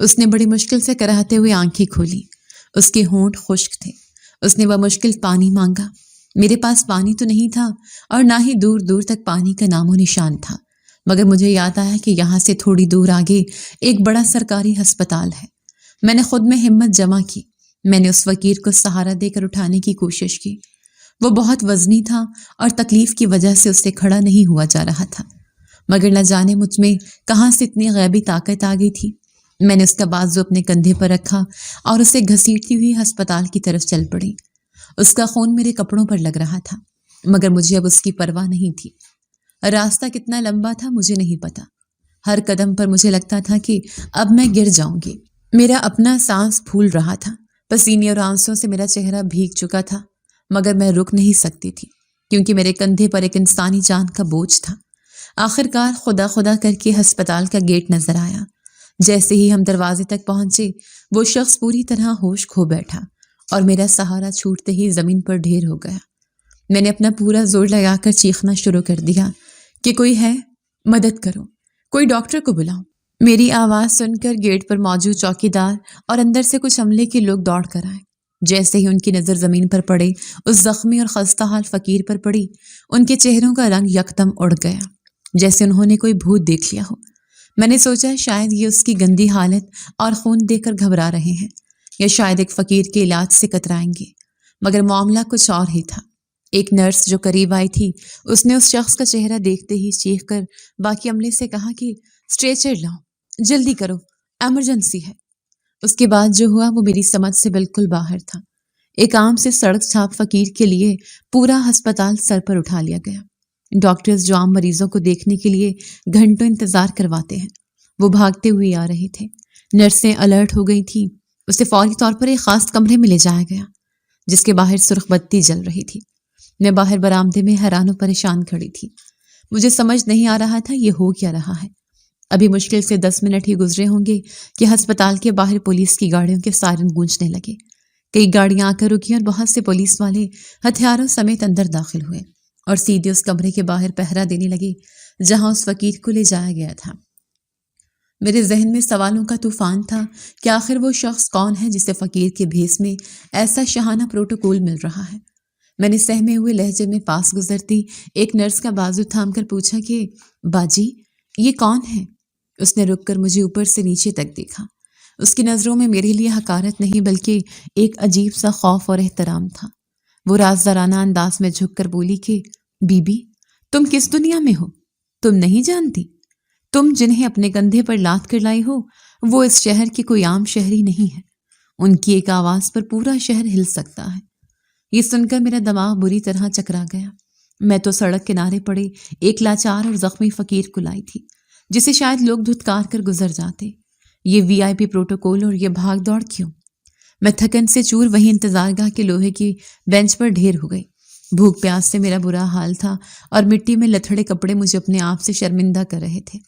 Speaker 2: اس نے بڑی مشکل سے کراہتے ہوئے آنکھیں کھولی۔ اس کے ہونٹ خشک تھے۔ اس نے بمشکل پانی مانگا۔ میرے پاس پانی تو نہیں تھا اور نہ ہی دور دور تک پانی کا نام و نشان تھا، مگر مجھے یاد آیا کہ یہاں سے تھوڑی دور آگے ایک بڑا سرکاری ہسپتال ہے۔ میں نے خود میں ہمت جمع کی۔ میں نے اس فقیر کو سہارا دے کر اٹھانے کی کوشش کی۔ وہ بہت وزنی تھا اور تکلیف کی وجہ سے اس سے کھڑا نہیں ہوا جا رہا تھا، مگر نہ جانے مجھ میں کہاں سے اتنی غیبی طاقت آ گئی تھی۔ میں نے اس کا بازو اپنے کندھے پر رکھا اور اسے گھسیٹتی ہوئی ہسپتال کی طرف چل پڑی۔ اس کا خون میرے کپڑوں پر لگ رہا تھا، مگر مجھے اب اس کی پرواہ نہیں تھی۔ راستہ کتنا لمبا تھا مجھے نہیں پتا۔ ہر قدم پر مجھے لگتا تھا کہ اب میں گر جاؤں گی۔ میرا اپنا سانس پھول رہا تھا، پسینے اور آنسوں سے میرا چہرہ بھیگ چکا تھا، مگر میں رک نہیں سکتی تھی کیونکہ میرے کندھے پر ایک انسانی جان کا بوجھ تھا۔ آخرکار خدا خدا کر کے ہسپتال کا گیٹ نظر آیا۔ جیسے ہی ہم دروازے تک پہنچے، وہ شخص پوری طرح ہوش کھو بیٹھا اور میرا سہارا چھوٹتے ہی زمین پر ڈھیر ہو گیا۔ میں نے اپنا پورا زور لگا کر چیخنا شروع کر دیا کہ کوئی ہے، مدد کرو، کوئی ڈاکٹر کو بلاؤ۔ میری آواز سن کر گیٹ پر موجود چوکیدار اور اندر سے کچھ عملے کے لوگ دوڑ کر آئے۔ جیسے ہی ان کی نظر زمین پر پڑے، اس زخمی اور خستہ حال فقیر پر پڑی، ان کے چہروں کا رنگ یکدم اڑ گیا، جیسے انہوں نے کوئی بھوت دیکھ لیا ہو۔ میں نے سوچا شاید یہ اس کی گندی حالت اور خون دیکھ کر گھبرا رہے ہیں، یا شاید ایک فقیر کے علاج سے کترائیں گے، مگر معاملہ کچھ اور ہی تھا۔ ایک نرس جو قریب آئی تھی، اس نے اس شخص کا چہرہ دیکھتے ہی چیخ کر باقی عملے سے کہا کہ اسٹریچر لاؤ، جلدی کرو، ایمرجنسی ہے۔ اس کے بعد جو ہوا وہ میری سمجھ سے بالکل باہر تھا۔ ایک عام سے سڑک چھاپ فقیر کے لیے پورا ہسپتال سر پر اٹھا لیا گیا۔ ڈاکٹرز جو عام مریضوں کو دیکھنے کے لیے گھنٹوں انتظار کرواتے ہیں، وہ بھاگتے ہوئے آ رہے تھے۔ نرسیں الرٹ ہو گئی تھیں۔ اسے فوری طور پر ایک خاص کمرے میں لے جایا گیا جس کے باہر سرخ بتی جل رہی تھی۔ میں باہر برآمدے میں حیران و پریشان کھڑی تھی۔ مجھے سمجھ نہیں آ رہا تھا یہ ہو کیا رہا ہے۔ ابھی مشکل سے 10 منٹ ہی گزرے ہوں گے کہ ہسپتال کے باہر پولیس کی گاڑیوں کے سائرن گونجنے لگے۔ کئی گاڑیاں آ کر رکیں اور بہت سے پولیس والے ہتھیاروں سمیت اندر داخل ہوئے اور سیدھے اس کمرے کے باہر پہرا دینے لگے جہاں اس فقیر کو لے جایا گیا تھا۔ میرے ذہن میں سوالوں کا طوفان تھا کہ آخر وہ شخص کون ہے جسے فقیر کے بھیس میں ایسا شاہانہ پروٹوکول مل رہا ہے۔ میں نے سہمے ہوئے لہجے میں پاس گزرتی ایک نرس کا بازو تھام کر پوچھا کہ باجی یہ کون ہے؟ اس نے رک کر مجھے اوپر سے نیچے تک دیکھا۔ اس کی نظروں میں میرے لیے حقارت نہیں بلکہ ایک عجیب سا خوف اور احترام تھا۔ وہ رازدارانہ انداز میں جھک کر بولی کہ بی بی تم کس دنیا میں ہو؟ تم نہیں جانتی؟ تم جنہیں اپنے کندھے پر لاد کر لائی ہو وہ اس شہر کے کوئی عام شہری نہیں ہے۔ ان کی ایک آواز پر پورا شہر ہل سکتا ہے۔ یہ سن کر میرا دماغ بری طرح چکرا گیا۔ میں تو سڑک کنارے پڑے ایک لاچار اور زخمی فقیر کو لائی تھی جسے شاید لوگ دھتکار کر گزر جاتے۔ یہ وی آئی پی پروٹوکول اور یہ بھاگ دوڑ کیوں؟ میں تھکن سے چور وہیں انتظار گاہ کے لوہے کی بینچ پر ڈھیر ہو گئی۔ بھوک پیاس سے میرا برا حال تھا اور مٹی میں لتھڑے کپڑے مجھے اپنے آپ سے شرمندہ کر رہے تھے۔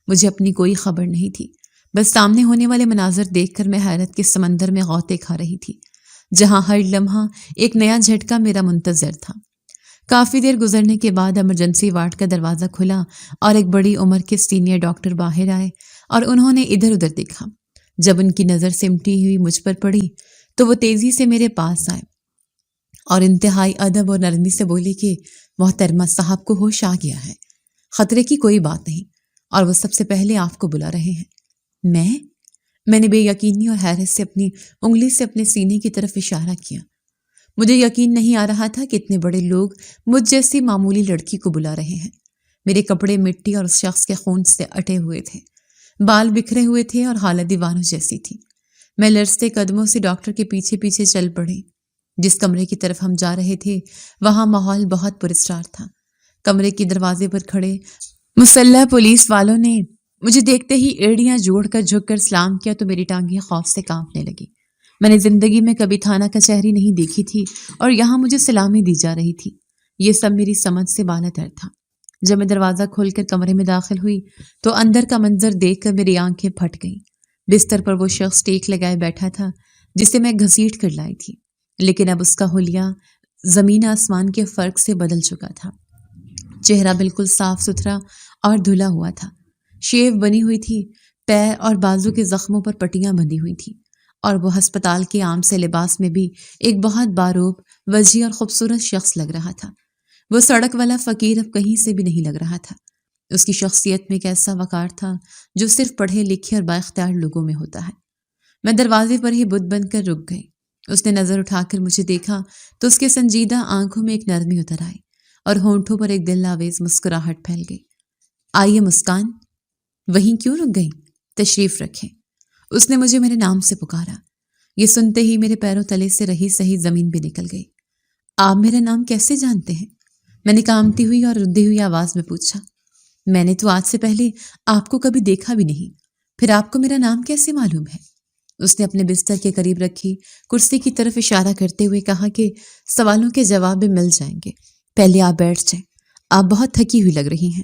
Speaker 2: مجھے اپنی کوئی خبر نہیں تھی، بس سامنے ہونے والے مناظر دیکھ کر میں حیرت کے سمندر میں غوطے کھا رہی تھی جہاں ہر لمحہ ایک نیا جھٹکا میرا منتظر تھا۔ کافی دیر گزرنے کے بعد ایمرجنسی وارڈ کا دروازہ کھلا اور ایک بڑی عمر کے سینئر ڈاکٹر باہر آئے اور انہوں نے ادھر ادھر دیکھا۔ جب ان کی نظر سمٹی ہوئی مجھ پر پڑی تو وہ تیزی سے میرے پاس آئے اور انتہائی ادب اور نرمی سے بولی کہ محترمہ صاحب کو ہوش آ گیا ہے، خطرے کی کوئی بات نہیں، اور وہ سب سے پہلے آپ کو بلا رہے ہیں۔ میں نے بے یقینی اور حیرت سے اپنی انگلی سے اپنے سینے کی طرف اشارہ کیا۔ مجھے یقین نہیں آ رہا تھا کہ اتنے بڑے لوگ مجھ جیسی معمولی لڑکی کو بلا رہے ہیں۔ میرے کپڑے مٹی اور اس شخص کے خون سے اٹے ہوئے تھے، بال بکھرے ہوئے تھے اور حالت دیوانوں جیسی تھی۔ میں لرزتے قدموں سے ڈاکٹر کے پیچھے پیچھے چل پڑی۔ جس کمرے کی طرف ہم جا رہے تھے وہاں ماحول بہت پراسرار تھا۔ کمرے کے دروازے پر کھڑے مسلح پولیس والوں نے مجھے دیکھتے ہی ایڑیاں جوڑ کر جھک کر سلام کیا تو میری ٹانگیں خوف سے کانپنے لگی۔ میں نے زندگی میں کبھی تھانہ کچہری نہیں دیکھی تھی اور یہاں مجھے سلامی دی جا رہی تھی۔ یہ سب میری سمجھ سے بالا تر تھا۔ جب میں دروازہ کھول کر کمرے میں داخل ہوئی تو اندر کا منظر دیکھ کر میری آنکھیں پھٹ گئیں۔ بستر پر وہ شخص ٹیک لگائے بیٹھا تھا جسے میں گھسیٹ کر لائی تھی، لیکن اب اس کا حلیہ زمین آسمان کے فرق سے بدل چکا تھا۔ چہرہ بالکل صاف ستھرا اور دھلا ہوا تھا، شیو بنی ہوئی تھی، پیر اور بازو کے زخموں پر پٹیاں بندھی ہوئی تھیں، اور وہ ہسپتال کے عام سے لباس میں بھی ایک بہت باروب، وجیح اور خوبصورت شخص لگ رہا تھا۔ وہ سڑک والا فقیر اب کہیں سے بھی نہیں لگ رہا تھا۔ اس کی شخصیت میں ایک ایسا وقار تھا جو صرف پڑھے لکھے اور بااختیار لوگوں میں ہوتا ہے۔ میں دروازے پر ہی بت بن کر رک گئی۔ اس نے نظر اٹھا کر مجھے دیکھا تو اس کے سنجیدہ آنکھوں میں ایک نرمی اتر آئی اور ہونٹوں پر ایک دل آویز مسکراہٹ پھیل گئی۔ آئیے مسکان، وہیں کیوں رک گئی؟ تشریف رکھیں۔ اس نے مجھے میرے نام سے پکارا۔ یہ سنتے ہی میرے پیروں تلے سے رہی سہی زمین بھی نکل گئی۔ آپ میرا نام کیسے جانتے ہیں؟ میں نے کانپتی ہوئی اور ردی ہوئی آواز میں پوچھا۔ میں نے تو آج سے پہلے آپ کو کبھی دیکھا بھی نہیں، پھر آپ کو میرا نام کیسے معلوم ہے؟ اس نے اپنے بستر کے قریب رکھی کرسی کی طرف اشارہ کرتے ہوئے کہا کہ سوالوں کے جواب بھی مل جائیں گے، پہلے آپ بیٹھ جائیں، آپ بہت تھکی ہوئی لگ رہی ہیں۔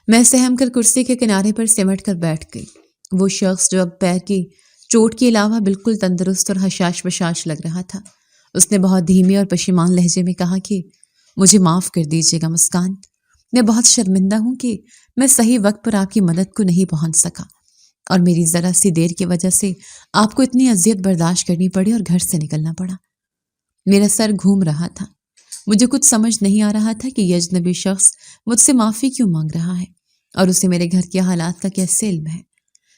Speaker 2: میں سہم کر کرسی کے کنارے پر سمٹ کر بیٹھ گئی۔ وہ شخص جو اب پیر کی چوٹ کے علاوہ بالکل تندرست اور حشاش بشاش لگ رہا تھا، اس نے بہت دھیمے اور پشیمان لہجے میں کہا کہ مجھے معاف کر دیجیے گا مسکان، میں بہت شرمندہ ہوں کہ میں صحیح وقت پر آپ کی مدد کو نہیں پہنچ سکا، اور میری ذرا سی دیر کی وجہ سے آپ کو اتنی اذیت برداشت کرنی پڑی اور گھر سے نکلنا پڑا۔ میرا سر گھوم رہا تھا، مجھے کچھ سمجھ نہیں آ رہا تھا کہ یہ اجنبی شخص مجھ سے معافی کیوں مانگ رہا ہے اور اسے میرے گھر کے حالات کا کیسے علم ہے۔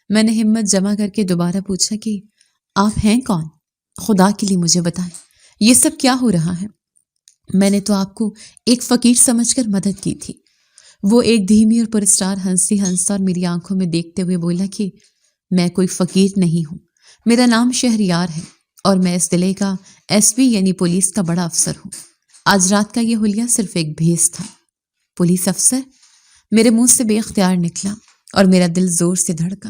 Speaker 2: میں نے ہمت جمع کر کے دوبارہ پوچھا کہ آپ ہیں کون؟ خدا کے لیے مجھے بتائیں، یہ سب کیا ہو رہا ہے؟ میں نے تو آپ کو ایک فقیر سمجھ کر مدد کی تھی۔ وہ ایک دھیمی اور پراسرار ہنسی ہنسا اور میری آنکھوں میں دیکھتے ہوئے بولا کہ میں کوئی فقیر نہیں ہوں، میرا نام شہریار ہے اور میں اس ضلع کا ایس پی یعنی پولیس کا بڑا افسر ہوں۔ آج رات کا یہ حلیہ صرف ایک بھیس تھا۔ پولیس افسر؟ میرے منہ سے بے اختیار نکلا اور میرا دل زور سے دھڑکا۔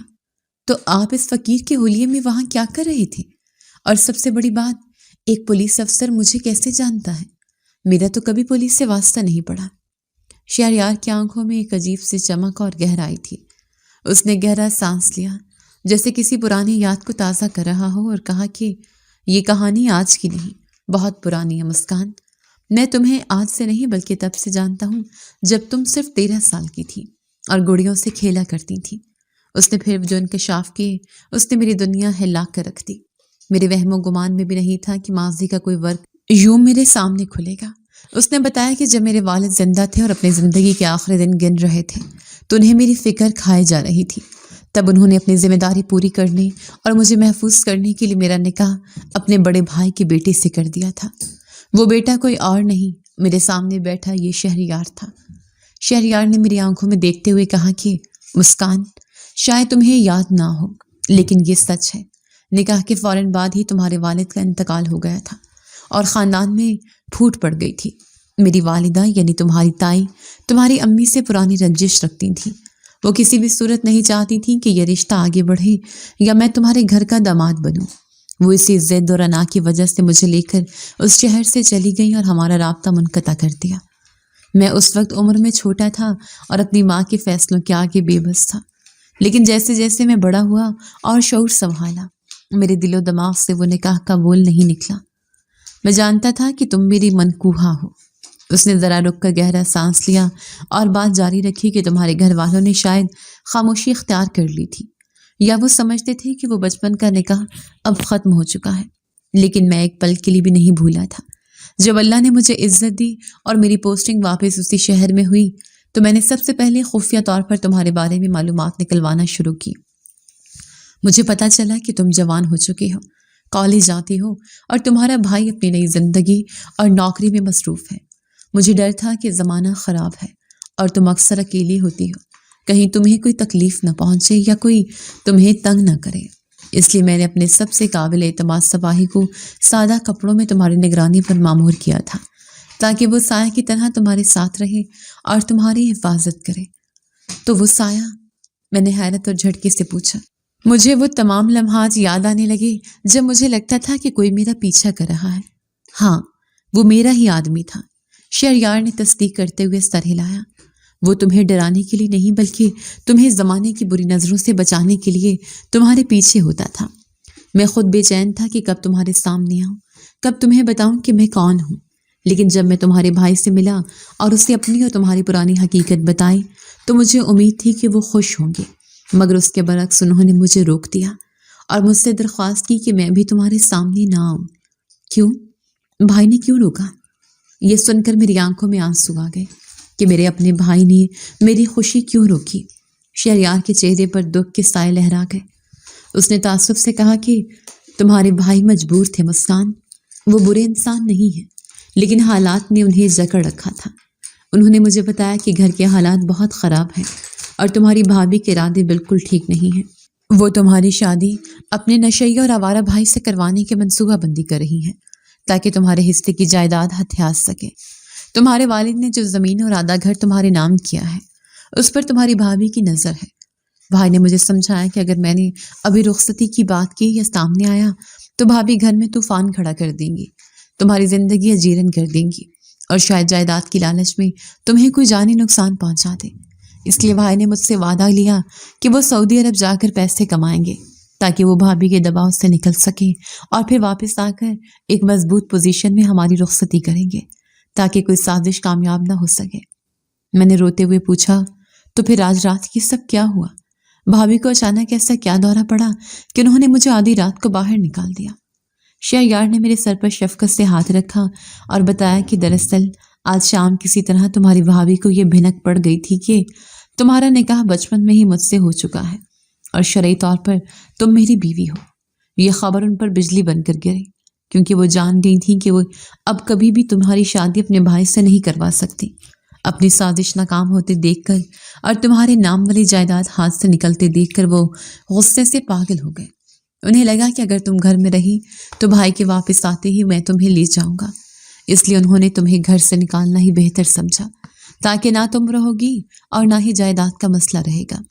Speaker 2: تو آپ اس فقیر کے حلیے میں وہاں کیا کر رہی تھی؟ اور سب سے بڑی بات، ایک پولیس افسر مجھے کیسے جانتا ہے؟ میرا تو کبھی پولیس سے واسطہ نہیں پڑا۔ شہریار کی آنکھوں میں ایک عجیب سی چمک اور گہرائی تھی۔ اس نے گہرا سانس لیا جیسے کسی پرانی یاد کو تازہ کر رہا ہو اور کہا کہ یہ کہانی آج کی نہیں، بہت پرانی ہے مسکان۔ میں تمہیں آج سے نہیں بلکہ تب سے جانتا ہوں جب تم صرف 13 سال کی تھی اور گڑیوں سے کھیلا کرتی تھی۔ اس نے پھر جو انکشاف کیے اس نے میری دنیا ہلا کر رکھ دی۔ میرے وہم و گمان میں بھی نہیں تھا کہ ماضی کا کوئی ورق یوں میرے سامنے کھلے گا۔ اس نے بتایا کہ جب میرے والد زندہ تھے اور اپنی زندگی کے آخری دن گن رہے تھے تو انہیں میری فکر کھائے جا رہی تھی۔ تب انہوں نے اپنی ذمہ داری پوری کرنے اور مجھے محفوظ کرنے کے لیے میرا نکاح اپنے بڑے بھائی کی بیٹی سے کر دیا تھا۔ وہ بیٹا کوئی اور نہیں، میرے سامنے بیٹھا یہ شہریار تھا۔ شہریار نے میری آنکھوں میں دیکھتے ہوئے کہا کہ مسکان، شاید تمہیں یاد نہ ہو لیکن یہ سچ ہے، نکاح کے فوراً بعد ہی تمہارے والد کا انتقال ہو گیا تھا اور خاندان میں پھوٹ پڑ گئی تھی۔ میری والدہ یعنی تمہاری تائی تمہاری امی سے پرانی رنجش رکھتی تھیں۔ وہ کسی بھی صورت نہیں چاہتی تھیں کہ یہ رشتہ آگے بڑھے یا میں تمہارے گھر کا داماد بنوں۔ وہ اسی ضد اور انا کی وجہ سے مجھے لے کر اس شہر سے چلی گئی اور ہمارا رابطہ منقطع کر دیا۔ میں اس وقت عمر میں چھوٹا تھا اور اپنی ماں کے فیصلوں کے آگے بے بس تھا، لیکن جیسے جیسے میں بڑا ہوا اور شعور سنبھالا، میرے دل و دماغ سے وہ نکاح کا بول نہیں نکلا۔ میں جانتا تھا کہ تم میری منکوحہ ہو، اس نے ذرا رک کر گہرا سانس لیا اور بات جاری رکھی کہ تمہارے گھر والوں نے شاید خاموشی اختیار کر لی تھی، یا وہ سمجھتے تھے کہ وہ بچپن کا نکاح اب ختم ہو چکا ہے، لیکن میں ایک پل کے لیے بھی نہیں بھولا تھا۔ جب اللہ نے مجھے عزت دی اور میری پوسٹنگ واپس اسی شہر میں ہوئی تو میں نے سب سے پہلے خفیہ طور پر تمہارے بارے میں معلومات نکلوانا شروع کی۔ مجھے پتا چلا کہ تم جوان ہو چکے ہو، کالج جاتی ہو اور تمہارا بھائی اپنی نئی زندگی اور نوکری میں مصروف ہے۔ مجھے ڈر تھا کہ زمانہ خراب ہے اور تم اکثر اکیلی ہوتی ہو، کہیں تمہیں کوئی تکلیف نہ پہنچے یا کوئی تمہیں تنگ نہ کرے، اس لیے میں نے اپنے سب سے قابل اعتماد سپاہی کو سادہ کپڑوں میں تمہاری نگرانی پر مامور کیا تھا تاکہ وہ سایہ کی طرح تمہارے ساتھ رہے اور تمہاری حفاظت کرے۔ تو وہ سایہ؟ میں نے حیرت اور جھٹکے سے پوچھا۔ مجھے وہ تمام لمحات یاد آنے لگے جب مجھے لگتا تھا کہ کوئی میرا پیچھا کر رہا ہے۔ ہاں، وہ میرا ہی آدمی تھا، شہریار نے تصدیق کرتے ہوئے سر ہلایا۔ وہ تمہیں ڈرانے کے لیے نہیں بلکہ تمہیں زمانے کی بری نظروں سے بچانے کے لیے تمہارے پیچھے ہوتا تھا۔ میں خود بے چین تھا کہ کب تمہارے سامنے آؤں، کب تمہیں بتاؤں کہ میں کون ہوں، لیکن جب میں تمہارے بھائی سے ملا اور اسے اپنی اور تمہاری پرانی حقیقت بتائی تو مجھے امید تھی کہ وہ خوش ہوں گے، مگر اس کے برعکس انہوں نے مجھے روک دیا اور مجھ سے درخواست کی کہ میں بھی تمہارے سامنے نہ آؤں۔ کیوں؟ بھائی نے کیوں روکا؟ یہ سن کر میری آنکھوں میں آنسو آ گئے کہ میرے اپنے بھائی نے میری خوشی کیوں روکی۔ شہریار کے چہرے پر دکھ کے سائے لہرا گئے۔ اس نے تعصب سے کہا کہ تمہارے بھائی مجبور تھے مسکان، وہ برے انسان نہیں ہیں، لیکن حالات نے انہیں جکڑ رکھا تھا۔ انہوں نے مجھے بتایا کہ گھر کے حالات بہت خراب ہیں اور تمہاری بھابھی کے ارادے بالکل ٹھیک نہیں ہیں۔ وہ تمہاری شادی اپنے نشئی اور آوارہ بھائی سے کروانے کی منصوبہ بندی کر رہی ہیں تاکہ تمہارے حصے کی جائیداد ہتھیاس سکے۔ تمہارے والد نے جو زمین اور آدھا گھر تمہارے نام کیا ہے اس پر تمہاری بھابھی کی نظر ہے۔ بھائی نے مجھے سمجھایا کہ اگر میں نے ابھی رخصتی کی بات کی یا سامنے آیا تو بھابھی گھر میں طوفان کھڑا کر دیں گی، تمہاری زندگی اجیرن کر دیں گی اور شاید جائیداد کی لالچ میں تمہیں کوئی جانی نقصان پہنچا دے۔ اس لیے بھائی نے مجھ سے وعدہ لیا کہ وہ سعودی عرب جا کر پیسے کمائیں گے تاکہ وہ بھابھی کے دباؤ سے نکل سکے اور پھر واپس آ کر ایک مضبوط پوزیشن میں ہماری رخصتی کریں گے تاکہ کوئی سازش کامیاب نہ ہو سکے۔ میں نے روتے ہوئے پوچھا، تو پھر آج رات یہ سب کیا ہوا؟ بھابھی کو اچانک ایسا کیا دورہ پڑا کہ انہوں نے مجھے آدھی رات کو باہر نکال دیا؟ شہریار نے میرے سر پر شفقت سے ہاتھ رکھا اور بتایا کہ دراصل آج شام کسی طرح تمہاری بھابھی کو یہ بھنک پڑ گئی تھی کہ تمہارا نکاح بچپن میں ہی مجھ سے ہو چکا ہے اور شرعی طور پر تم میری بیوی ہو۔ یہ خبر ان پر بجلی بن کر گری کیونکہ وہ جان گئی تھیں کہ وہ اب کبھی بھی تمہاری شادی اپنے بھائی سے نہیں کروا سکتی۔ اپنی سازش ناکام ہوتے دیکھ کر اور تمہارے نام والی جائیداد ہاتھ سے نکلتے دیکھ کر وہ غصے سے پاگل ہو گئے۔ انہیں لگا کہ اگر تم گھر میں رہی تو بھائی کے واپس آتے ہی میں تمہیں لے جاؤں گا، اس لیے انہوں نے تمہیں گھر سے نکالنا ہی بہتر سمجھا تاکہ نہ تم رہو گی اور نہ ہی جائیداد کا مسئلہ رہے گا۔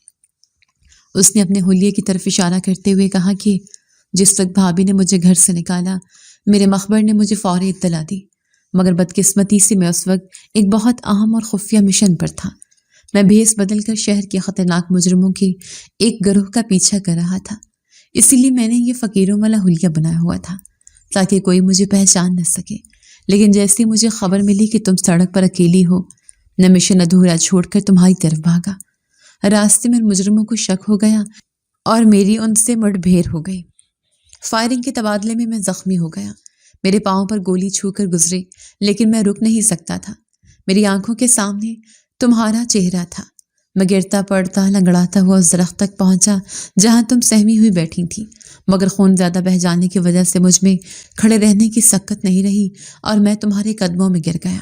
Speaker 2: اس نے اپنے حلیے کی طرف اشارہ کرتے ہوئے کہا کہ جس وقت بھابھی نے مجھے گھر سے نکالا میرے مخبر نے مجھے فوری اطلاع دی، مگر بدقسمتی سے میں اس وقت ایک بہت اہم اور خفیہ مشن پر تھا۔ میں بھیس بدل کر شہر کے خطرناک مجرموں کے ایک گروہ کا پیچھا کر رہا تھا، اسی لیے میں نے یہ فقیروں والا حلیہ بنایا ہوا تھا تاکہ کوئی مجھے پہچان نہ سکے۔ لیکن جیسے مجھے خبر ملی کہ تم سڑک پر اکیلی ہو، میں مشن ادھورا چھوڑ کر تمہاری طرف بھاگا۔ راستے میں مجرموں کو شک ہو گیا اور میری ان سے مٹ بھیڑ ہو گئی۔ فائرنگ کے تبادلے میں زخمی ہو گیا، میرے پاؤں پر گولی چھو کر گزری لیکن میں رک نہیں سکتا تھا۔ میری آنکھوں کے سامنے تمہارا چہرہ تھا۔ میں گرتا پڑتا لنگڑاتا ہوا اس درخت تک پہنچا جہاں تم سہمی ہوئی بیٹھی تھی، مگر خون زیادہ بہہ جانے کی وجہ سے مجھ میں کھڑے رہنے کی سکت نہیں رہی اور میں تمہارے قدموں میں گر گیا۔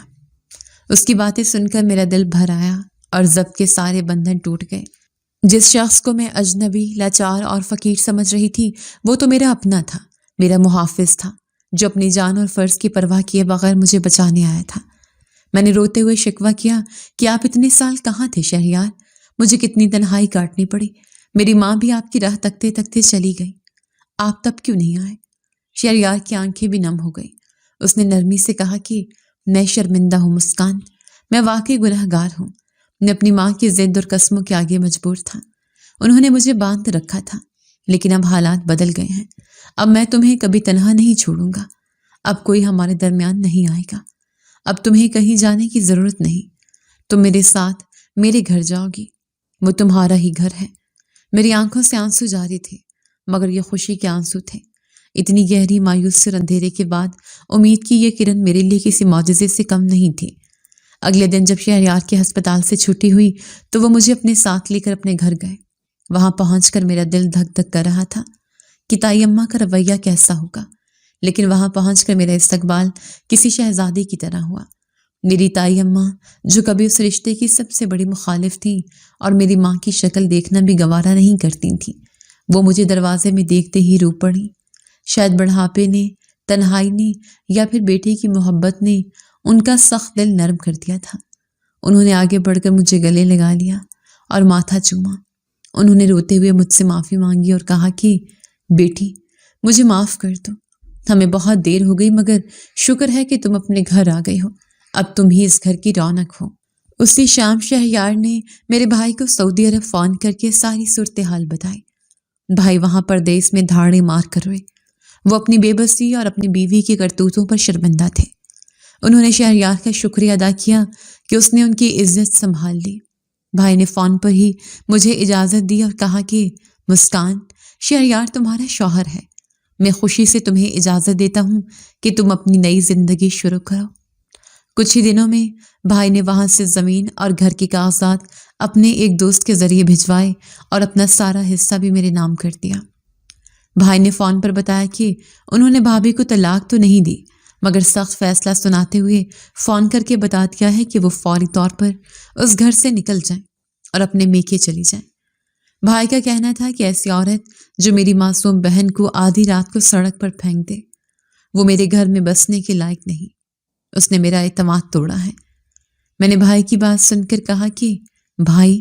Speaker 2: اس کی باتیں سن کر میرا دل بھر آیا اور ضبط کے سارے بندھن ٹوٹ گئے۔ جس شخص کو میں اجنبی، لاچار اور فقیر سمجھ رہی تھی وہ تو میرا اپنا تھا، میرا محافظ تھا جو اپنی جان اور فرض کی پرواہ کیے بغیر مجھے بچانے آیا تھا۔ میں نے روتے ہوئے شکوہ کیا کہ آپ اتنے سال کہاں تھے شہریار؟ مجھے کتنی تنہائی کاٹنی پڑی، میری ماں بھی آپ کی راہ تکتے تکتے چلی گئی، آپ تب کیوں نہیں آئے؟ شہریار کی آنکھیں بھی نم ہو گئی۔ اس نے نرمی سے کہا کہ میں شرمندہ ہوں مسکان، میں واقعی گناہ گار ہوں، میں اپنی ماں کی ضد اور قسموں کے آگے مجبور تھا، انہوں نے مجھے باندھ رکھا تھا، لیکن اب حالات بدل گئے ہیں، اب میں تمہیں کبھی تنہا نہیں چھوڑوں گا، اب کوئی ہمارے درمیان نہیں آئے گا، اب تمہیں کہیں جانے کی ضرورت نہیں، تم میرے ساتھ میرے گھر جاؤ گی، وہ تمہارا ہی گھر ہے۔ میری آنکھوں سے آنسو جاری تھے، مگر یہ خوشی کے آنسو تھے۔ اتنی گہری مایوس اندھیرے کے بعد امید کی یہ کرن میرے لیے کسی معجزے سے کم نہیں تھی۔ اگلے دن جب شہریار کے ہسپتال سے چھٹی ہوئی تو وہ مجھے اپنے ساتھ لے کر اپنے گھر گئے۔ وہاں پہنچ کر میرا دل دھک دھک کر رہا تھا کہ تائی اماں کا رویہ کیسا ہوگا، لیکن وہاں پہنچ کر میرا استقبال کسی شہزادی کی طرح ہوا۔ میری تائی اماں جو کبھی اس رشتے کی سب سے بڑی مخالف تھیں اور میری ماں کی شکل دیکھنا بھی گوارا نہیں کرتی تھیں، وہ مجھے دروازے میں دیکھتے ہی رو پڑی۔ شاید بڑھاپے نے، تنہائی نے یا پھر بیٹے کی محبت نے ان کا سخت دل نرم کر دیا تھا۔ انہوں نے آگے بڑھ کر مجھے گلے لگا لیا اور ماتھا چوما۔ انہوں نے روتے ہوئے مجھ سے معافی مانگی اور کہا کہ بیٹی مجھے معاف کر دو، ہمیں بہت دیر ہو گئی، مگر شکر ہے کہ تم اپنے گھر آ گئی ہو، اب تم ہی اس گھر کی رونق ہو۔ اسی شام شہریار نے میرے بھائی کو سعودی عرب فون کر کے ساری صورتحال بتائی۔ بھائی وہاں پردیس میں دھاڑے مار کر روئے۔ وہ اپنی بے بسی اور اپنی بیوی کی کرتوتوں پر شرمندہ تھے۔ انہوں نے شہریار کا شکریہ ادا کیا کہ اس نے ان کی عزت سنبھال لی۔ بھائی نے فون پر ہی مجھے اجازت دی اور کہا کہ مسکان، شہریار تمہارا شوہر ہے، میں خوشی سے تمہیں اجازت دیتا ہوں کہ تم اپنی نئی زندگی شروع کرو۔ کچھ ہی دنوں میں بھائی نے وہاں سے زمین اور گھر کے کاغذات اپنے ایک دوست کے ذریعے بھجوائے اور اپنا سارا حصہ بھی میرے نام کر دیا۔ بھائی نے فون پر بتایا کہ انہوں نے بھابھی کو طلاق تو نہیں دی، مگر سخت فیصلہ سناتے ہوئے فون کر کے بتا دیا ہے کہ وہ فوری طور پر اس گھر سے نکل جائیں اور اپنے میکے چلی جائیں۔ بھائی کا کہنا تھا کہ ایسی عورت جو میری معصوم بہن کو آدھی رات کو سڑک پر پھینک دے، وہ میرے گھر میں بسنے کے لائق نہیں۔ اس نے میرا اعتماد توڑا ہے۔ میں نے بھائی کی بات سن کر کہا کہ بھائی،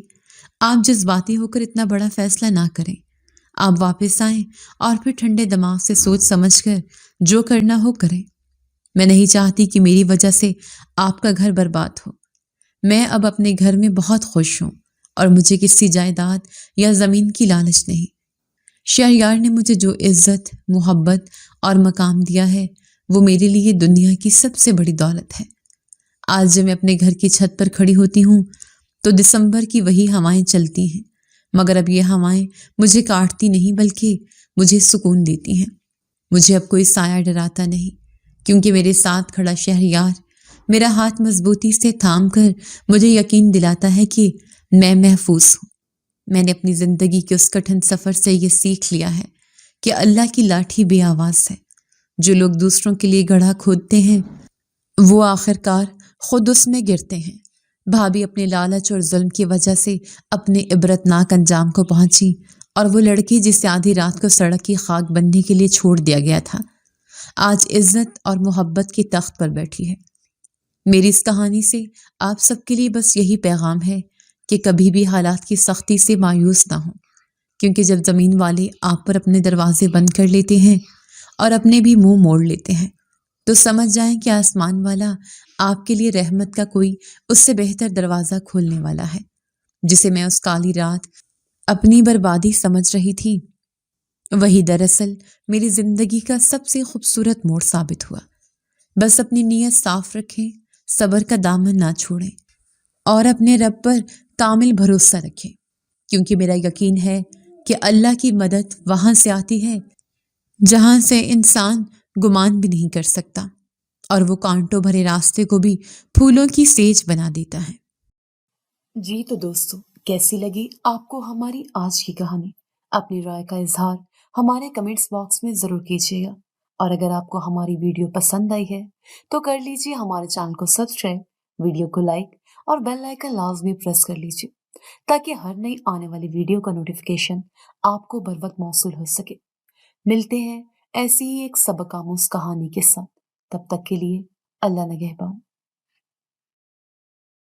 Speaker 2: آپ جذباتی ہو کر اتنا بڑا فیصلہ نہ کریں، آپ واپس آئیں اور پھر ٹھنڈے دماغ سے سوچ سمجھ کر جو کرنا ہو کریں۔ میں نہیں چاہتی کہ میری وجہ سے آپ کا گھر برباد ہو۔ میں اب اپنے گھر میں بہت خوش ہوں اور مجھے کسی جائیداد یا زمین کی لالچ نہیں۔ شہریار نے مجھے جو عزت، محبت اور مقام دیا ہے وہ میرے لیے دنیا کی سب سے بڑی دولت ہے۔ آج جب میں اپنے گھر کی چھت پر کھڑی ہوتی ہوں تو دسمبر کی وہی ہوائیں چلتی ہیں، مگر اب یہ ہوائیں مجھے کاٹتی نہیں بلکہ مجھے سکون دیتی ہیں۔ مجھے اب کوئی سایہ ڈراتا نہیں، کیونکہ میرے ساتھ کھڑا شہریار میرا ہاتھ مضبوطی سے تھام کر مجھے یقین دلاتا ہے کہ میں محفوظ ہوں۔ میں نے اپنی زندگی کے اس کٹھن سفر سے یہ سیکھ لیا ہے کہ اللہ کی لاٹھی بے آواز ہے۔ جو لوگ دوسروں کے لیے گڑھا کھودتے ہیں وہ آخرکار خود اس میں گرتے ہیں۔ بھابھی اپنے لالچ اور ظلم کی وجہ سے اپنے عبرتناک انجام کو پہنچی، اور وہ لڑکی جسے آدھی رات کو سڑک کی خاک بننے کے لیے چھوڑ دیا گیا تھا، آج عزت اور محبت کے تخت پر بیٹھی ہے۔ میری اس کہانی سے آپ سب کے لیے بس یہی پیغام ہے کہ کبھی بھی حالات کی سختی سے مایوس نہ ہوں، کیونکہ جب زمین والے آپ پر اپنے دروازے بند کر لیتے ہیں اور اپنے بھی منہ موڑ لیتے ہیں تو سمجھ جائیں کہ آسمان والا آپ کے لیے رحمت کا کوئی اس سے بہتر دروازہ کھولنے والا ہے، جسے میں اس کالی رات اپنی بربادی سمجھ رہی تھی، وہی دراصل میری زندگی کا سب سے خوبصورت موڑ ثابت ہوا۔ بس اپنی نیت صاف رکھیں، صبر کا دامن نہ چھوڑیں اور اپنے رب پر کامل بھروسہ رکھیں، کیونکہ میرا یقین ہے کہ اللہ کی مدد وہاں سے آتی ہے جہاں سے انسان گمان بھی نہیں کر سکتا، اور وہ کانٹوں بھرے راستے کو بھی پھولوں کی سیج بنا دیتا ہے۔
Speaker 1: جی تو دوستو، کیسی لگی آپ کو ہماری آج کی کہانی؟ اپنی رائے کا اظہار ہمارے کمنٹس باکس میں ضرور کیجیے گا، اور اگر آپ کو ہماری ویڈیو پسند آئی ہے تو کر لیجیے ہمارے چینل کو سبسکرائب، ویڈیو کو لائک اور بیل آئیکن لازمی پریس کر لیجیے تاکہ ہر نئی آنے والی ویڈیو کا نوٹیفیکیشن آپ کو بر وقت موصول ہو سکے۔ ملتے ہیں ایسی ہی ایک سبق آموز کہانی کے ساتھ، تب تک کے لیے اللہ نگہبان۔